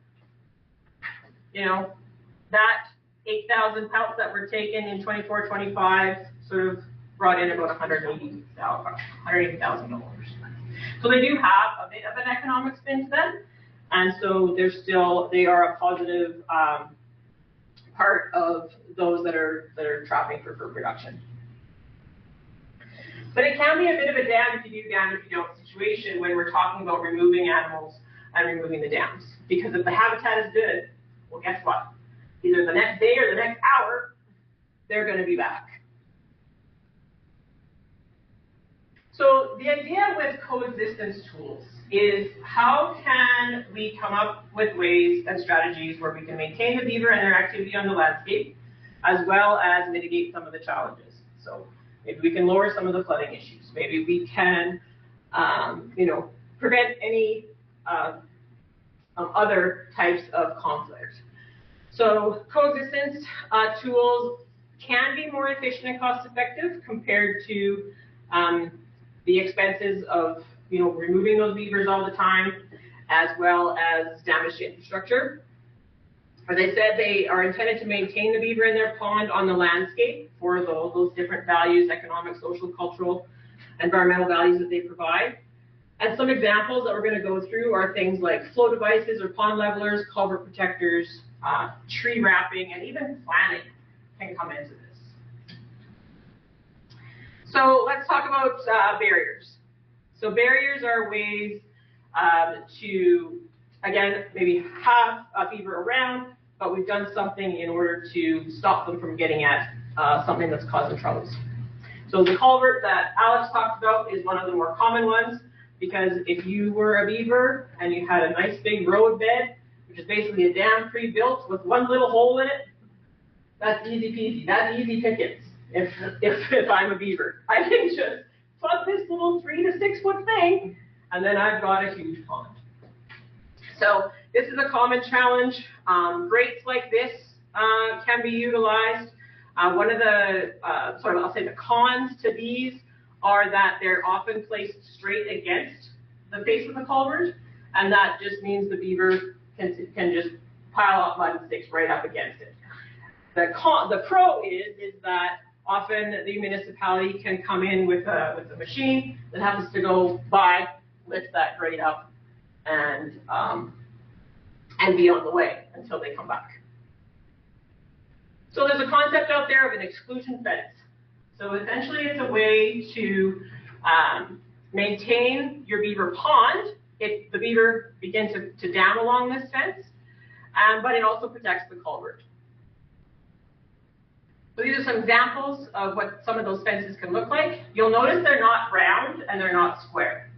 that 8,000 pelts that were taken in 24-25 sort of brought in about $180,000. So they do have a bit of an economic spin to them. And so they are a positive part of those that are trapping for fur production. But it can be a bit of a damn if you do, damn if you don't situation when we're talking about removing animals and removing the dams. Because if the habitat is good, well, guess what? Either the next day or the next hour, they're going to be back. So the idea with coexistence tools is how can we come up with ways and strategies where we can maintain the beaver and their activity on the landscape, as well as mitigate some of the challenges. So maybe we can lower some of the flooding issues. Maybe we can, prevent any other types of conflict. So coexistence tools can be more efficient and cost-effective compared to the expenses of removing those beavers all the time, as well as damage to infrastructure. As I said, they are intended to maintain the beaver in their pond on the landscape for those different values, economic, social, cultural, environmental values that they provide. And some examples that we're going to go through are things like flow devices or pond levelers, culvert protectors, tree wrapping, and even planting can come into this. So let's talk about barriers. So barriers are ways to, again, maybe have a beaver around, but we've done something in order to stop them from getting at something that's causing troubles. So the culvert that Alex talked about is one of the more common ones, because if you were a beaver and you had a nice big road bed, which is basically a dam pre-built with one little hole in it, that's easy peasy. That's easy pickings. If I'm a beaver, I can just plug this little 3 to 6 foot thing, and then I've got a huge pond. So this is a common challenge. Grates like this can be utilized. One of the I'll say the cons to these are that they're often placed straight against the face of the culvert, and that just means the beaver can just pile up mud and sticks right up against it. The pro is that often the municipality can come in with a machine that happens to go by, lift that grate up, and be on the way until they come back. So there's a concept out there of an exclusion fence. So essentially it's a way to maintain your beaver pond if the beaver begins to dam along this fence, but it also protects the culvert. So these are some examples of what some of those fences can look like. You'll notice they're not round and they're not square.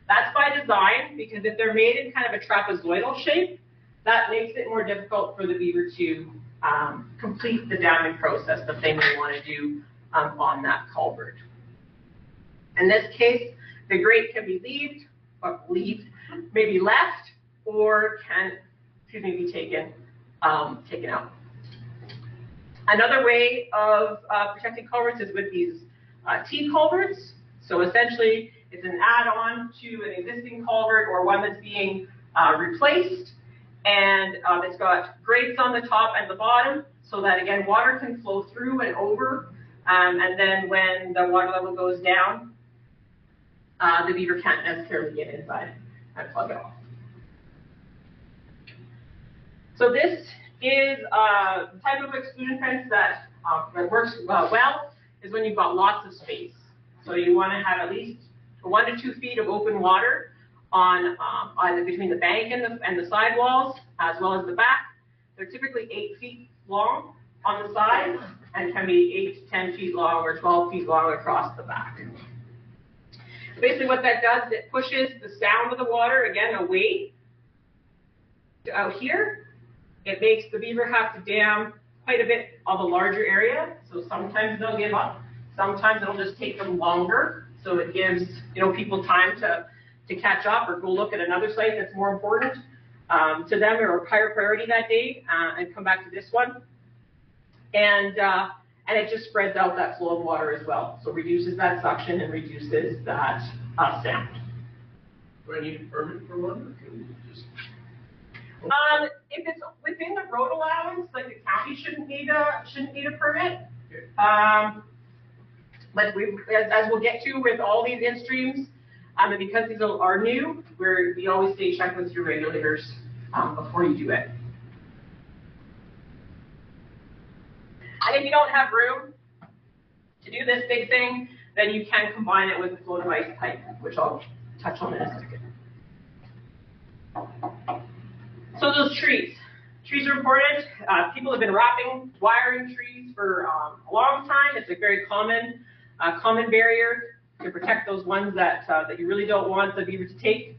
That's by design, because if they're made in kind of a trapezoidal shape, that makes it more difficult for the beaver to complete the damming process that they may want to do on that culvert. In this case, the grate can be maybe left, or can, be taken out. Another way of protecting culverts is with these T-culverts. So essentially, it's an add-on to an existing culvert or one that's being replaced, and it's got grates on the top and the bottom, so that again water can flow through and over, and then when the water level goes down, the beaver can't necessarily get inside and plug it off. So this is a type of exclusion fence that works well is when you've got lots of space. So you want to have at least 1 to 2 feet of open water on either between the bank and the side walls, as well as the back. They're typically 8 feet long on the sides and can be 8 to 10 feet long or 12 feet long across the back. Basically what that does is it pushes the sound of the water, again, away to out here. It makes the beaver have to dam quite a bit of a larger area, so sometimes they'll give up. Sometimes it'll just take them longer, so it gives people time to catch up or go look at another site that's more important to them or a higher priority that day, and come back to this one. And it just spreads out that flow of water as well, so reduces that suction and reduces that sound. Do I need a permit for one, or can you just? If it's within the road allowance, like the county shouldn't need a permit. Okay. But as we'll get to with all these in streams, and because these are new, we always say check with your regulators before you do it. And if you don't have room to do this big thing, then you can combine it with a flow device pipe, which I'll touch on in a second. So those trees. Trees are important. People have been wiring trees for a long time. It's a very common barrier to protect those ones that you really don't want the beaver to take.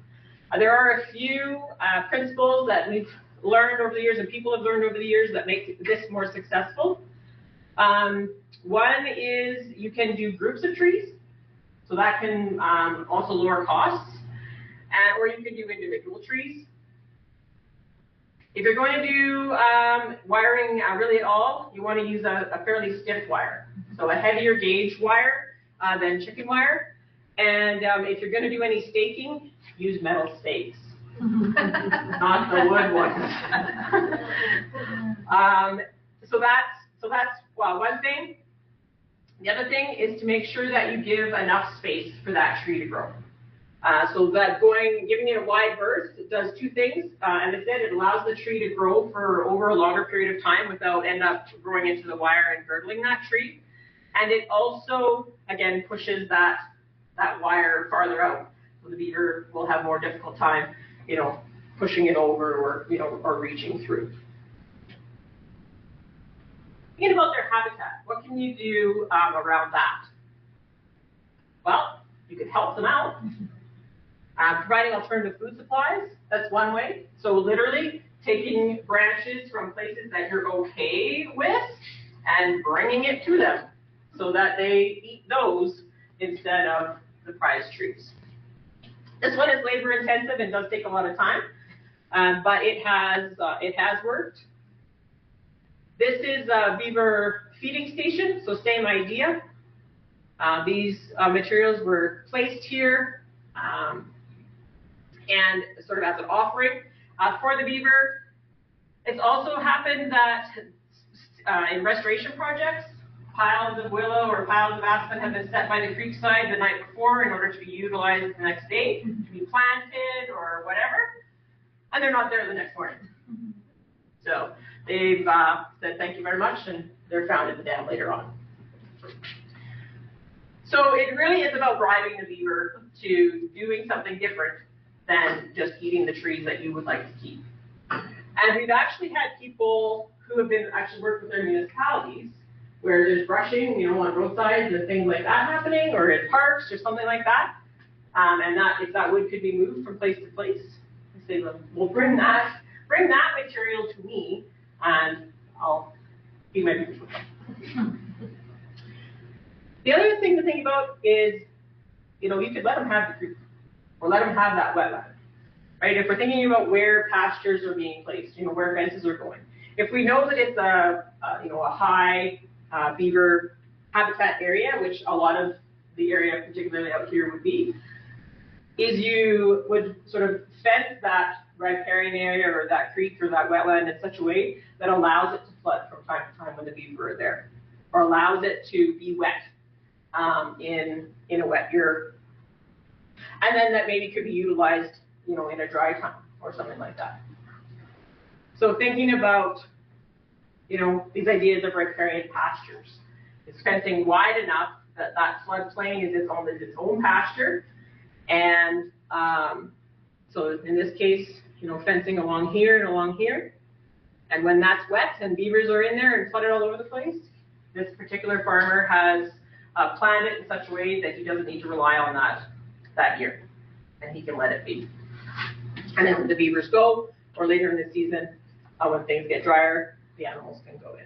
There are a few principles that we've learned over the years and people have learned over the years that make this more successful. One is you can do groups of trees, so that can also lower costs, or you can do individual trees. If you're going to do wiring really at all, you want to use a fairly stiff wire, so a heavier gauge wire than chicken wire. And if you're going to do any staking, use metal stakes, not the wood ones. So that's one thing. The other thing is to make sure that you give enough space for that tree to grow. So that giving it a wide berth, it does two things. As I said, it allows the tree to grow for over a longer period of time without end up growing into the wire and girdling that tree. And it also, again, pushes that wire farther out. So the beaver will have more difficult time, pushing it over or reaching through. Thinking about their habitat, what can you do around that? Well, you could help them out. Providing alternative food supplies, that's one way. So literally taking branches from places that you're okay with and bringing it to them so that they eat those instead of the prize trees. This one is labor intensive and does take a lot of time, but it has worked. This is a beaver feeding station, so same idea. These materials were placed here and sort of as an offering for the beaver. It's also happened that in restoration projects, piles of willow or piles of aspen have been set by the creek side the night before in order to be utilized the next day, to be planted or whatever, and they're not there the next morning. So they've said thank you very much, and they're found in the dam later on. So it really is about bribing the beaver to doing something different than just eating the trees that you would like to keep. And we've actually had people who have been actually worked with their municipalities where there's brushing, on roadsides and things like that happening, or in parks or something like that. And that if that wood could be moved from place to place, they say, well, bring that material to me, and I'll feed my beavers with them. The other thing to think about is, you could let them have the creek, or let them have that wetland, right? If we're thinking about where pastures are being placed, where fences are going. If we know that it's a high beaver habitat area, which a lot of the area, particularly out here, would be, is you would sort of fence that riparian area or that creek or that wetland in such a way that allows it to flood from time to time when the beaver are there, or allows it to be wet in a wet year, and then that maybe could be utilized, in a dry time or something like that. So thinking about, these ideas of riparian pastures, it's fencing wide enough that that floodplain is its own pasture, and so in this case, fencing along here and along here, and when that's wet and beavers are in there and flooded all over the place, this particular farmer has planned it in such a way that he doesn't need to rely on that year, and he can let it be. And then when the beavers go, or later in the season, when things get drier, the animals can go in.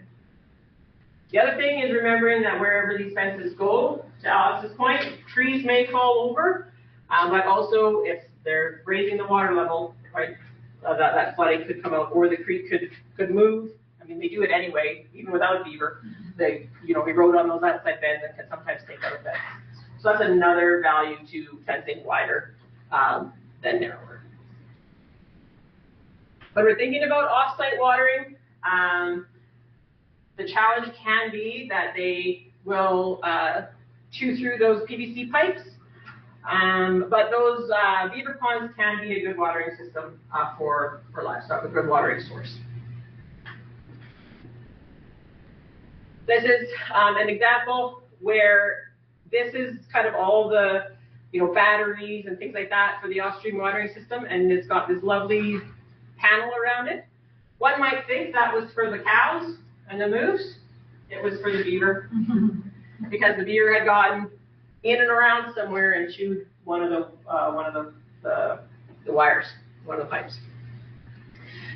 The other thing is remembering that wherever these fences go, to Alex's point, trees may fall over, but also if they're raising the water level, right, that flooding could come out, or the creek could move. I mean, they do it anyway, even without a beaver. They, erode on those outside beds and can sometimes take out a bed. So that's another value to fencing wider than narrower. When we're thinking about off-site watering, the challenge can be that they will chew through those PVC pipes, But those beaver ponds can be a good watering system for livestock, a good watering source. This is an example where this is kind of all the batteries and things like that for the off-stream watering system, and it's got this lovely panel around it. One might think that was for the cows and the moose. It was for the beaver, because the beaver had gotten in and around somewhere and chewed one of the wires, one of the pipes.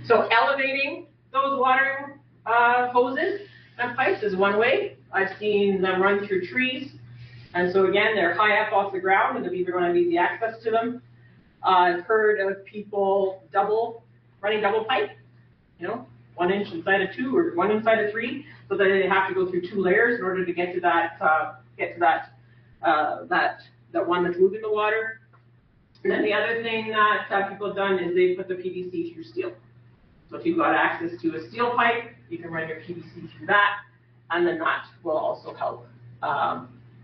So elevating those watering hoses and pipes is one way. I've seen them run through trees, and so again, they're high up off the ground, and the beaver don't have easy access to them. I've heard of people running double pipe, 1 inch inside of 2 or 1 inside of 3, so that they have to go through 2 layers in order to get to that one that's moving the water. And then the other thing that people have done is they put the PVC through steel. So if you've got access to a steel pipe, you can run your PVC through that, and then that will also help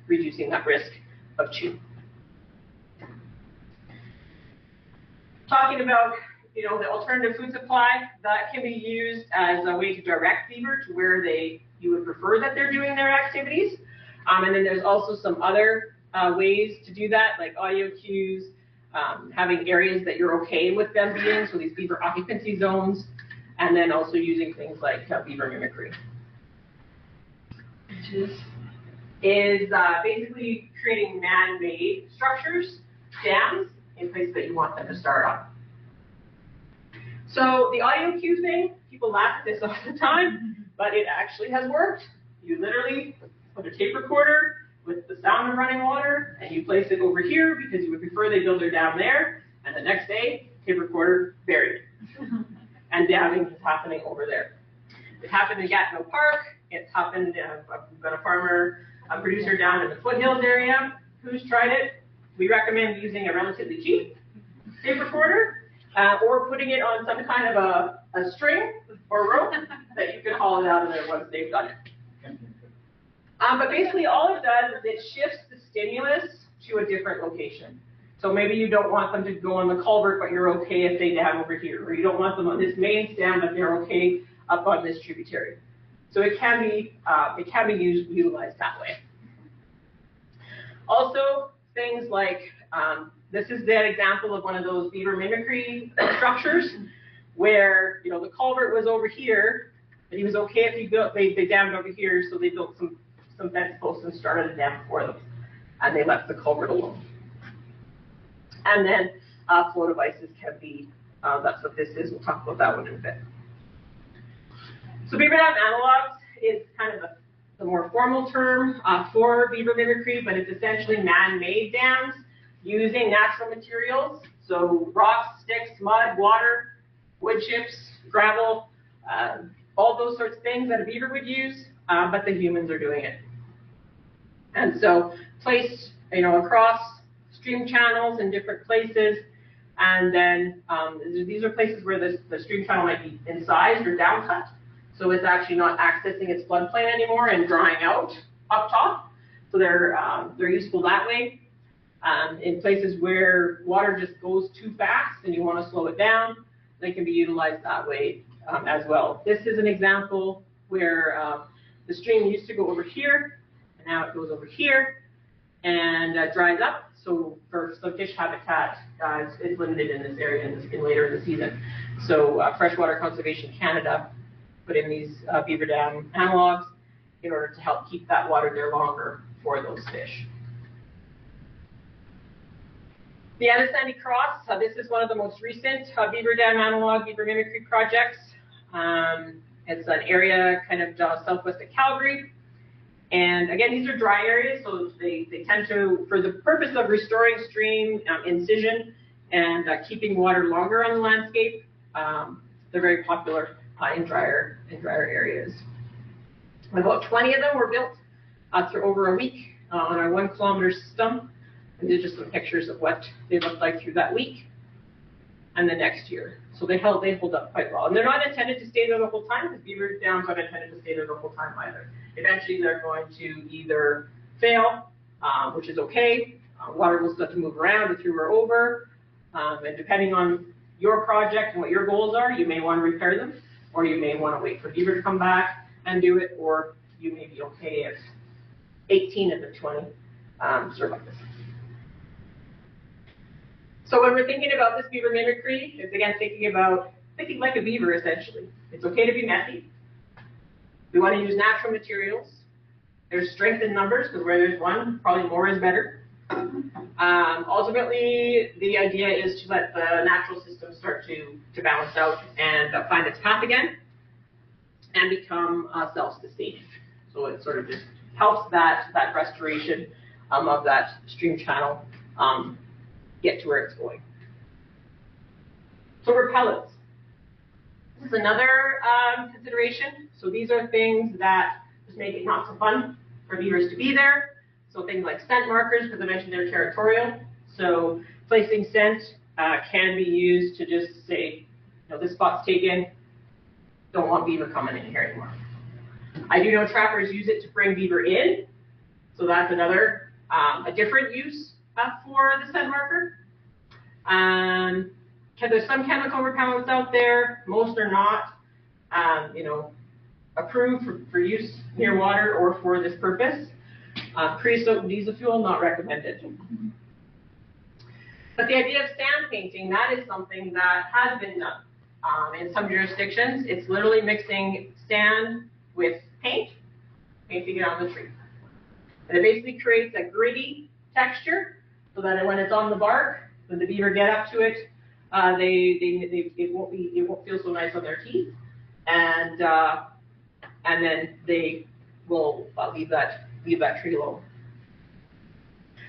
reducing that risk of chew. Talking about the alternative food supply, that can be used as a way to direct beaver to where you would prefer that they're doing their activities. And then there's also some other ways to do that, like audio cues, having areas that you're okay with them being, so these beaver occupancy zones, and then also using things like beaver mimicry, which is basically creating man-made structures, dams, in places that you want them to start on. So the audio cue thing, people laugh at this all the time, but it actually has worked. You literally put a tape recorder with the sound of running water, and you place it over here because you would prefer they build their dam there, and the next day, tape recorder buried. And damming is happening over there. It happened in Gatineau Park. It's happened, we've got a producer down in the foothills area who's tried it. We recommend using a relatively cheap tape recorder, or putting it on some kind of a string or rope that you can haul it out of there once they've done it. But basically all it does is it shifts the stimulus to a different location. So maybe you don't want them to go on the culvert, but you're okay if they dam over here. Or you don't want them on this main stem, but they're okay up on this tributary. So it can be utilized that way. Also, things like, this is that example of one of those beaver mimicry structures where, the culvert was over here, but he was okay if they dammed over here, so they built some fence posts and started a dam for them, and they left the culvert alone. And then flow devices can be, that's what this is, we'll talk about that one in a bit. So beaver dam analogs is kind of the more formal term for beaver mimicry, but it's essentially man-made dams using natural materials, so rocks, sticks, mud, water, wood chips, gravel, all those sorts of things that a beaver would use, but the humans are doing it. And so placed, across stream channels in different places, and then these are places where the stream channel might be incised or downcut, so it's actually not accessing its floodplain anymore and drying out up top. So they're useful that way. In places where water just goes too fast and you want to slow it down, they can be utilized that way as well. This is an example where the stream used to go over here, and now it goes over here and dries up. So for some fish habitat, it's limited in this area later in the season. So Freshwater Conservation Canada put in these beaver dam analogs in order to help keep that water there longer for those fish. The Anasandy Cross, this is one of the most recent beaver dam analog beaver mimicry projects. It's an area kind of southwest of Calgary. And again, these are dry areas, so they tend to, for the purpose of restoring stream incision and keeping water longer on the landscape, they're very popular in drier areas. About 20 of them were built for over a week on a 1 kilometer system. And these are just some pictures of what they looked like through that week and the next year. So they hold up quite well. And they're not intended to stay there the whole time, because beaver dams aren't intended to stay there the whole time either. Eventually they're going to either fail, which is okay, water will start to move around through or over, and depending on your project and what your goals are, you may want to repair them, or you may want to wait for beaver to come back and do it, or you may be okay if 18 of the 20 survive this. So when we're thinking about this beaver mimicry, it's again thinking like a beaver essentially. It's okay to be messy. We want to use natural materials. There's strength in numbers, because where there's one, probably more is better. Ultimately, the idea is to let the natural system start to balance out and find its path again and become self-sustaining. So it sort of just helps that restoration of that stream channel get to where it's going. So repellents. This is another consideration. So these are things that just make it not so fun for beavers to be there. So things like scent markers, because I mentioned they're territorial. So placing scent can be used to just say, this spot's taken, don't want beaver coming in here anymore. I do know trappers use it to bring beaver in. So that's another, a different use for the scent marker. Because there's some chemical repellents out there, most are not, approved for use near water or for this purpose. Creosote and diesel fuel, not recommended. But the idea of sand painting, that is something that has been done in some jurisdictions. It's literally mixing sand with paint, painting it on the tree. And it basically creates a gritty texture so that when it's on the bark, when the beaver get up to it, it won't feel so nice on their teeth, and then they will leave that tree alone.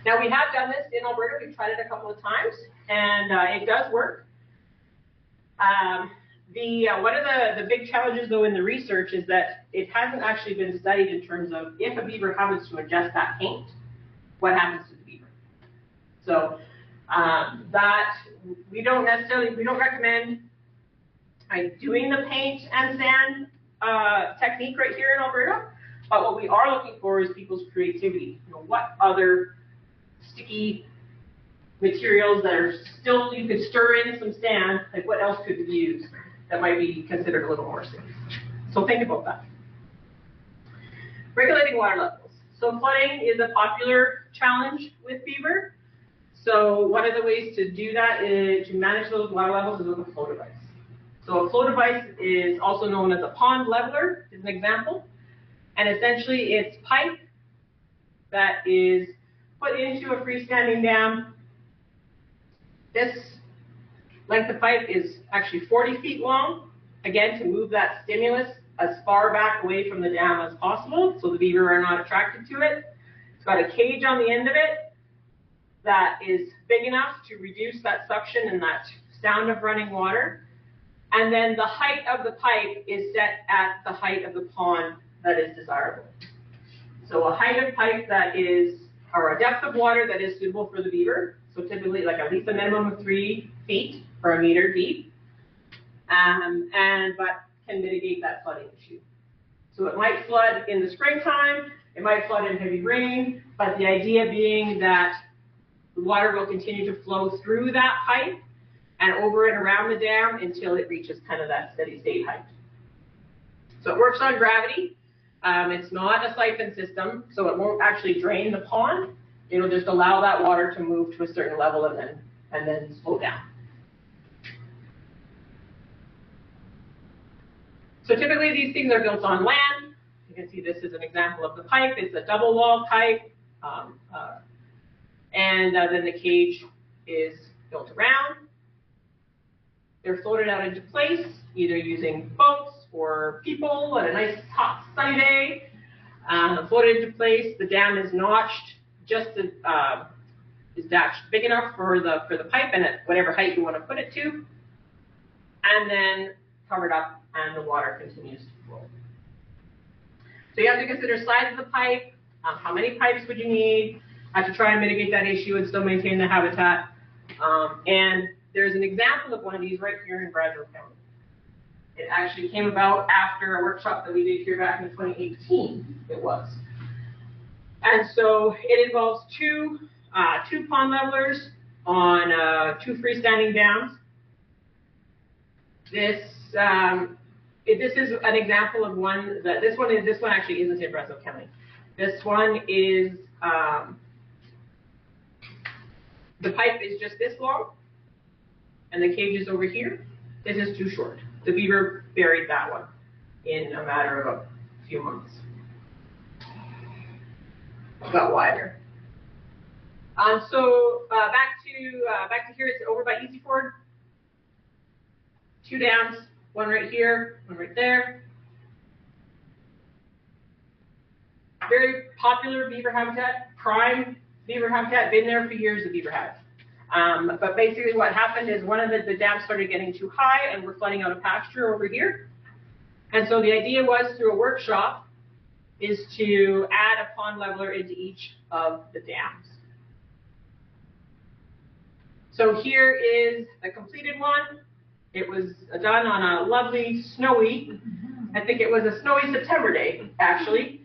Now we have done this in Alberta. We've tried it a couple of times, and it does work. One of the big challenges, though, in the research is that it hasn't actually been studied in terms of if a beaver happens to ingest that paint, what happens to the beaver. So that we don't recommend doing the paint and sand technique right here in Alberta. But what we are looking for is people's creativity. What other sticky materials that are still, you could stir in some sand, like what else could we use that might be considered a little more safe? So think about that. Regulating water levels. So flooding is a popular challenge with beaver. So one of the ways to do that is to manage those water levels is with a flow device. So a flow device is also known as a pond leveler, is an example. And essentially it's pipe that is put into a freestanding dam. This length of pipe is actually 40 feet long, again, to move that stimulus as far back away from the dam as possible so the beaver are not attracted to it. It's got a cage on the end of it that is big enough to reduce that suction and that sound of running water. And then the height of the pipe is set at the height of the pond that is desirable. So a height of pipe that is, or a depth of water that is suitable for the beaver. So typically like at least a minimum of 3 feet per meter deep, but can mitigate that flooding issue. So it might flood in the springtime, it might flood in heavy rain, but the idea being that the water will continue to flow through that pipe and over and around the dam until it reaches kind of that steady state height. So it works on gravity. It's not a siphon system, so it won't actually drain the pond. It'll just allow that water to move to a certain level and then slow down. So typically these things are built on land. You can see this is an example of the pipe. It's a double wall pipe. And then the cage is built around. They're floated out into place, either using boats or people on a nice hot sunny day. Floated into place. The dam is notched just is notched big enough for the pipe and at whatever height you want to put it to, and then covered up, and the water continues to flow. So you have to consider size of the pipe. How many pipes would you need to try and mitigate that issue and still maintain the habitat? And there's an example of one of these right here in Brazeau County. It actually came about after a workshop that we did here back in 2018, it was. And so it involves 2 2 pond levelers on 2 freestanding dams. This is an example of one that this one actually isn't in Brazeau County. This one is the pipe is just this long, and the cage is over here. This is too short. The beaver buried that one in a matter of a few months. Got wider. So back to here. It's over by Easy Ford. 2 dams, one right here, one right there. Very popular beaver habitat, prime beaver habitat, been there for years, the beaver have. But basically what happened is one of the dams started getting too high and we're flooding out a pasture over here. And so the idea was, through a workshop, is to add a pond leveler into each of the dams. So here is the completed one. It was done on a lovely snowy, I think it was a snowy September day, actually.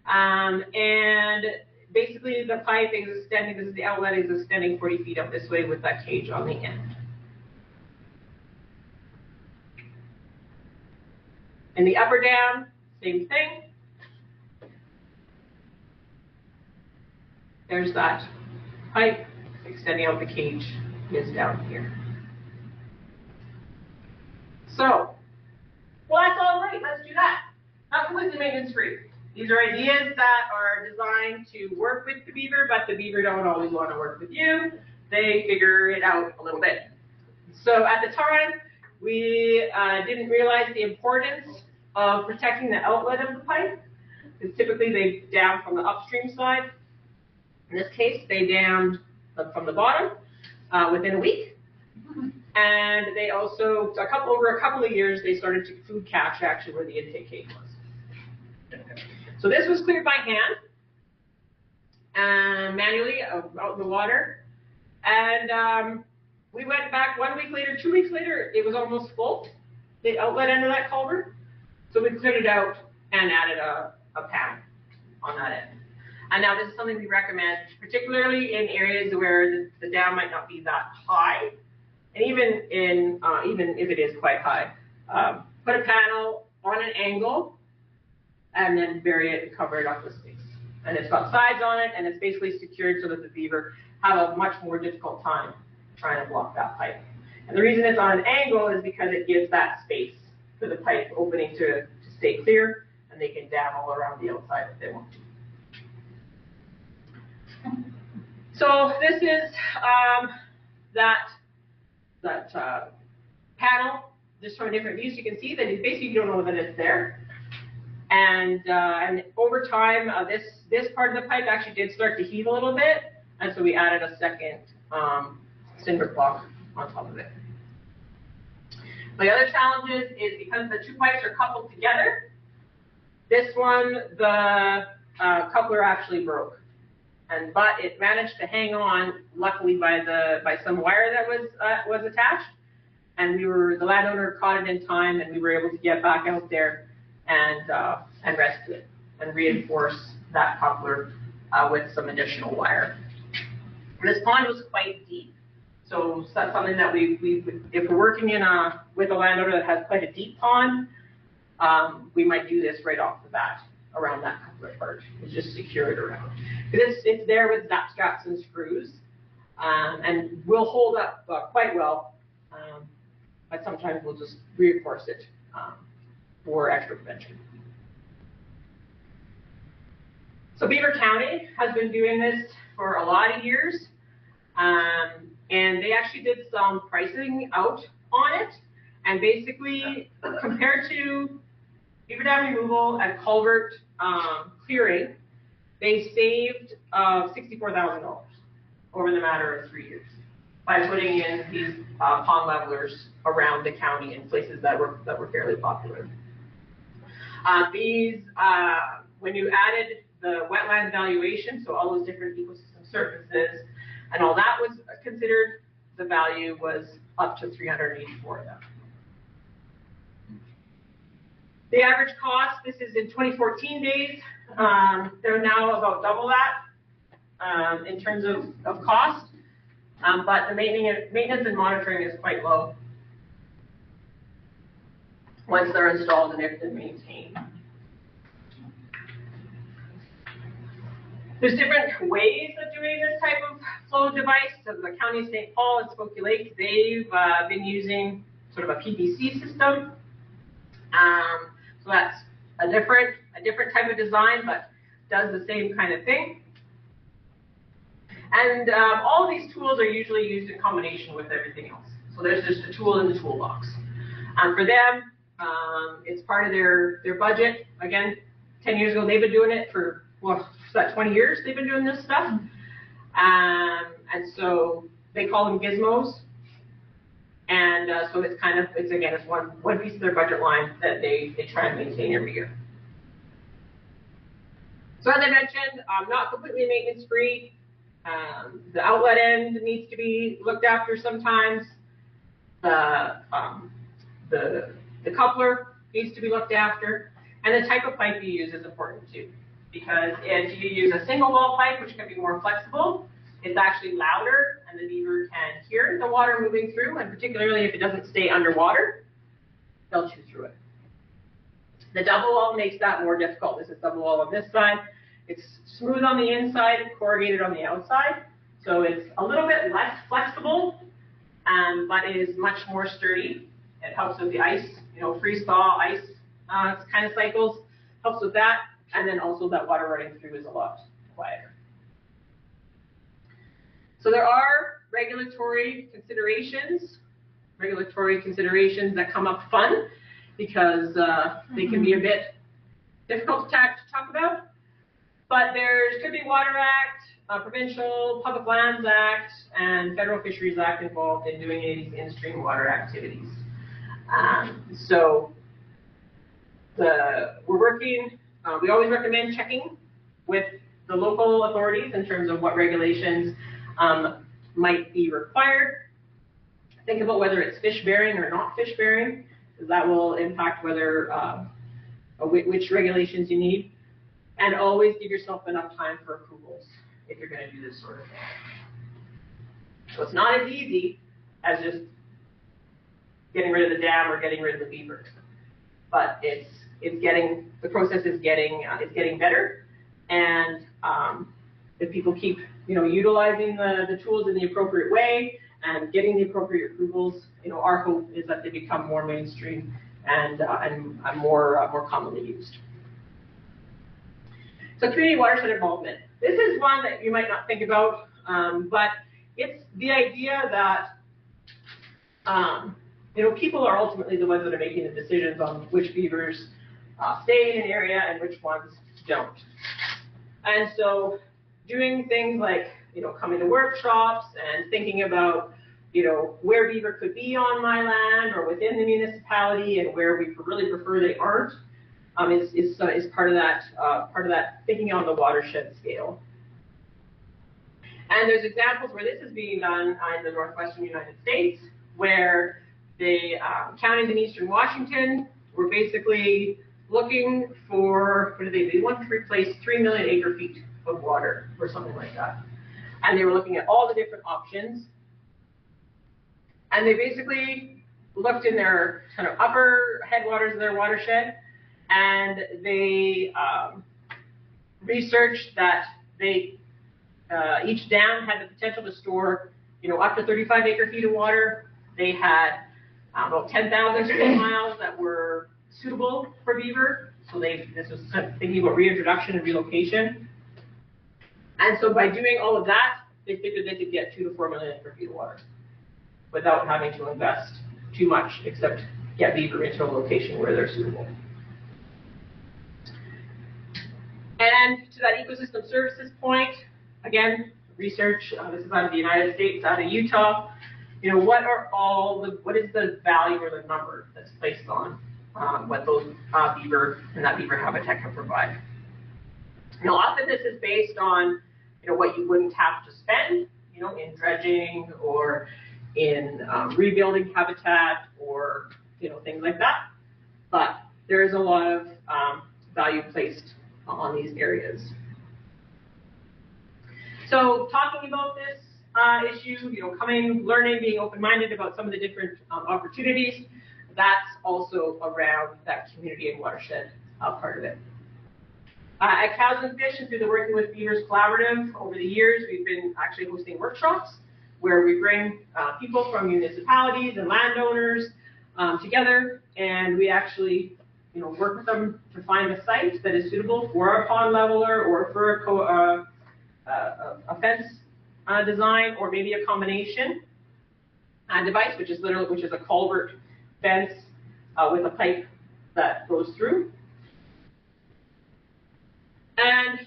And basically the pipe is extending, this is the outlet, is extending 40 feet up this way with that cage on the end. In the upper dam, same thing. There's that pipe extending out, the cage is down here. So, well, that's all right, let's do that. Not completely maintenance free. These are ideas that are designed to work with the beaver, but the beaver don't always want to work with you. They figure it out a little bit. So at the time, we didn't realize the importance of protecting the outlet of the pipe, because typically they dam from the upstream side. In this case, they dammed from the bottom within a week. And they also, over a couple of years, they started to food cache actually where the intake cage was. So this was cleared by hand, manually out in the water. And we went back 1 week later, 2 weeks later, it was almost full, the outlet end of that culvert. So we cleared it out and added a panel on that end. And now this is something we recommend, particularly in areas where the dam might not be that high. And even if it is quite high, put a panel on an angle and then bury it and cover it up with sticks. And it's got sides on it, and it's basically secured so that the beaver have a much more difficult time trying to block that pipe. And the reason it's on an angle is because it gives that space for the pipe opening to stay clear, and they can dam all around the outside if they want to. So this is that panel, just from different views. You can see that it basically, you don't know that it's there. And over time, this part of the pipe actually did start to heave a little bit, and so we added a second cinder block on top of it. The other challenges is because the 2 pipes are coupled together, this one, the coupler actually broke. But it managed to hang on, luckily by some wire that was attached, and the landowner caught it in time, and we were able to get back out there and rescue it and reinforce that coupler with some additional wire. This pond was quite deep, so that's something that if we're working with a landowner that has quite a deep pond, we might do this right off the bat around that coupler part. It's just secure it around. Because it's there with zap straps and screws, and will hold up quite well, but sometimes we'll just reinforce it for extra prevention. So Beaver County has been doing this for a lot of years, and they actually did some pricing out on it, and basically compared to beaver dam removal and culvert clearing, they saved $64,000 over the matter of 3 years by putting in these pond levelers around the county in places that were fairly popular. When you added the wetland valuation, so all those different ecosystem services, and all that was considered, the value was up to $384,000. The average cost, this is in 2014 days, they're now about double that. in terms of cost, but the maintenance and monitoring is quite low once they're installed and they're maintained. There's different ways of doing this type of flow device. So the County of St. Paul and Smoky Lake, they've been using sort of a PVC system. So that's a different type of design, but does the same kind of thing. And all of these tools are usually used in combination with everything else. So there's just a tool in the toolbox. For them, it's part of their budget. Again, 10 years ago, they've been doing it for, well, about 20 years they've been doing this stuff. And so they call them gizmos. And so it's kind of, it's one piece of their budget line that they try and maintain every year. So as I mentioned, not completely maintenance free. The outlet end needs to be looked after sometimes. The coupler needs to be looked after. And the type of pipe you use is important too. Because if you use a single wall pipe, which can be more flexible, it's actually louder and the beaver can hear the water moving through, and particularly if it doesn't stay underwater, they'll chew through it. The double wall makes that more difficult. This is double wall on this side. It's smooth on the inside, corrugated on the outside, so it's a little bit less flexible, but it is much more sturdy. It helps with the ice, freeze-thaw ice kind of cycles, helps with that. And then also that water running through is a lot quieter. So there are regulatory considerations that come up fun because they can be a bit difficult to talk about. But there's Drinking Water Act, Provincial Public Lands Act, and Federal Fisheries Act involved in doing any of these in-stream water activities. We're working. We always recommend checking with the local authorities in terms of what regulations might be required. Think about whether it's fish bearing or not fish bearing, because that will impact whether which regulations you need. And always give yourself enough time for approvals if you're going to do this sort of thing. So it's not as easy as just getting rid of the dam or getting rid of the beaver, but the process is getting better, and if people keep utilizing the tools in the appropriate way and getting the appropriate approvals, our hope is that they become more mainstream and more commonly used. So community watershed involvement. This is one that you might not think about, but it's the idea that people are ultimately the ones that are making the decisions on which beavers stay in an area and which ones don't. And so doing things like, coming to workshops and thinking about, where beaver could be on my land or within the municipality and where we really prefer they aren't, is part of that thinking on the watershed scale. And there's examples where this is being done in the northwestern United States, where the counties in eastern Washington were basically looking for, what did they do? They wanted to replace 3 million acre feet of water or something like that. And they were looking at all the different options. And they basically looked in their kind of upper headwaters of their watershed, and they researched that each dam had the potential to store, up to 35 acre feet of water. They had about 10,000 square miles that were suitable for beaver. So this was kind of thinking about reintroduction and relocation. And so by doing all of that, they figured they could get 2 to 4 million acre feet of water without having to invest too much, except get beaver into a location where they're suitable. And to that ecosystem services point, again, research, this is out of the United States, out of Utah, what is the value or the number that's placed on what those beaver and that beaver habitat can provide? Often this is based on, what you wouldn't have to spend, in dredging or in rebuilding habitat or, things like that. But there is a lot of value placed on these areas. So talking about this issue, coming, learning, being open-minded about some of the different opportunities, that's also around that community and watershed part of it. At Cows and Fish and through the Working with Beavers Collaborative, over the years, we've been actually hosting workshops where we bring people from municipalities and landowners together, and we actually work with them to find a site that is suitable for a pond leveler or for a fence design, or maybe a combination device, which is a culvert fence with a pipe that goes through. And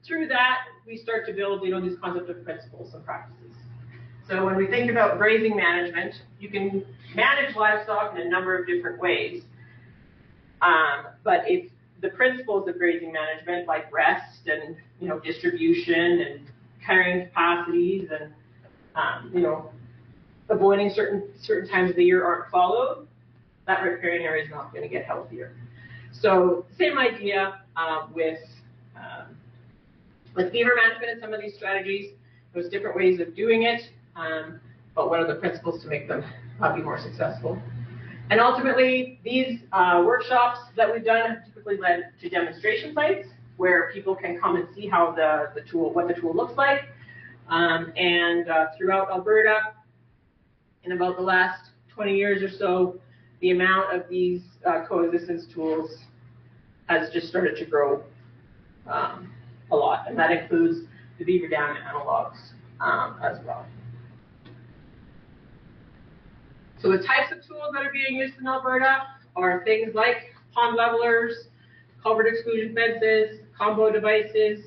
through that, we start to build, these concepts of principles and practices. So when we think about grazing management, you can manage livestock in a number of different ways. But if the principles of grazing management, like rest and distribution and carrying capacities and avoiding certain times of the year aren't followed, that riparian area is not going to get healthier. So same idea with beaver management and some of these strategies. There's different ways of doing it, but what are the principles to make them be more successful? And ultimately, these workshops that we've done have typically led to demonstration sites where people can come and see how what the tool looks like. And throughout Alberta, in about the last 20 years or so, the amount of these coexistence tools has just started to grow a lot, and that includes the beaver dam analogs as well. So the types of tools that are being used in Alberta are things like pond levelers, culvert exclusion fences, combo devices.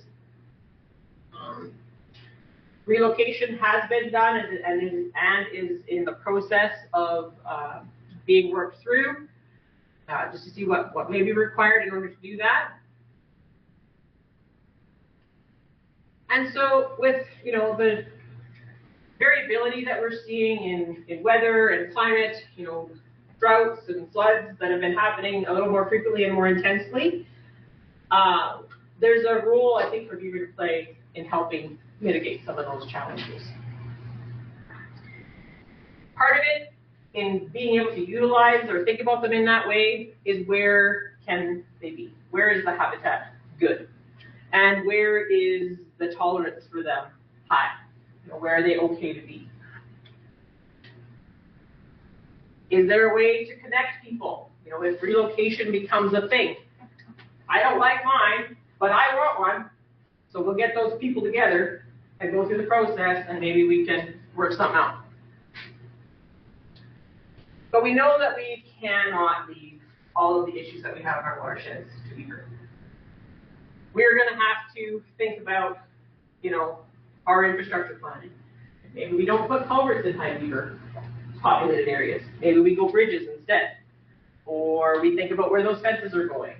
Relocation has been done and is in the process of being worked through, just to see what may be required in order to do that. And so with the variability that we're seeing in weather and climate, droughts and floods that have been happening a little more frequently and more intensely, there's a role, I think, for beaver to play in helping mitigate some of those challenges. Part of it in being able to utilize or think about them in that way is where can they be? Where is the habitat good? And where is the tolerance for them high? Where are they okay to be? Is there a way to connect people? If relocation becomes a thing, I don't like mine, but I want one. So we'll get those people together and go through the process, and maybe we can work something out. But we know that we cannot leave all of the issues that we have in our watersheds to beaver. We're going to have to think about, our infrastructure planning. Maybe we don't put culverts in high beaver populated areas. Maybe we go bridges instead. Or we think about where those fences are going.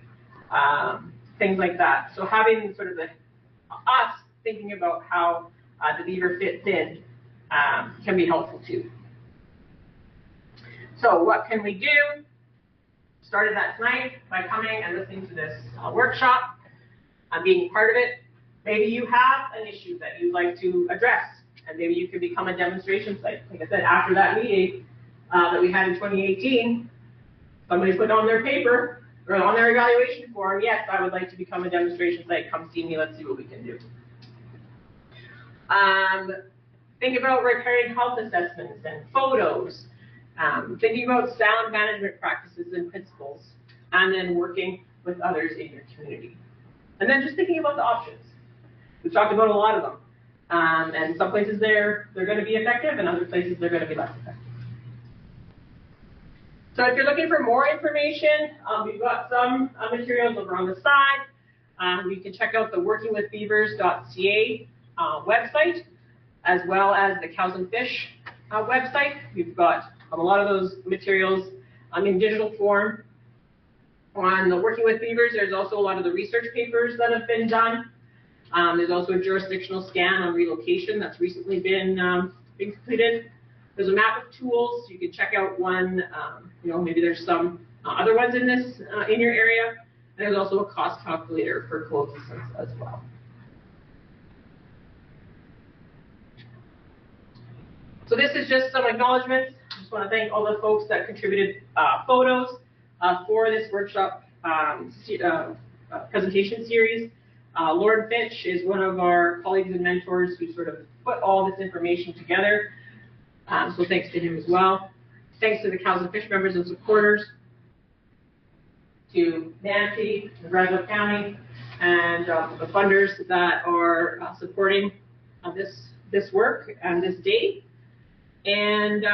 Things like that. So having sort of us thinking about how the beaver fits in can be helpful too. So what can we do? Started that tonight by coming and listening to this workshop, being part of it. Maybe you have an issue that you'd like to address, and maybe you could become a demonstration site. Like I said, after that meeting that we had in 2018, somebody put on their paper or on their evaluation form, yes, I would like to become a demonstration site. Come see me. Let's see what we can do. Think about riparian health assessments and photos. Thinking about sound management practices and principles, and then working with others in your community. And then just thinking about the options. We've talked about a lot of them. And some places they're going to be effective, and other places they're going to be less effective. So if you're looking for more information, we've got some materials over on the side. You can check out the workingwithbeavers.ca website, as well as the Cows and Fish website. We've got a lot of those materials in digital form. On the Working with Beavers, there's also a lot of the research papers that have been done. There's also a jurisdictional scan on relocation that's recently been completed. There's a map of tools. You can check out one. Maybe there's some other ones in this in your area. And there's also a cost calculator for coexistence as well. So this is just some acknowledgements. I just want to thank all the folks that contributed photos for this workshop presentation series. Lauren Finch is one of our colleagues and mentors who sort of put all this information together. So thanks to him as well. Thanks to the Cows and Fish members and supporters, to Nancy, the Brazeau County, and the funders that are supporting this work and this day. And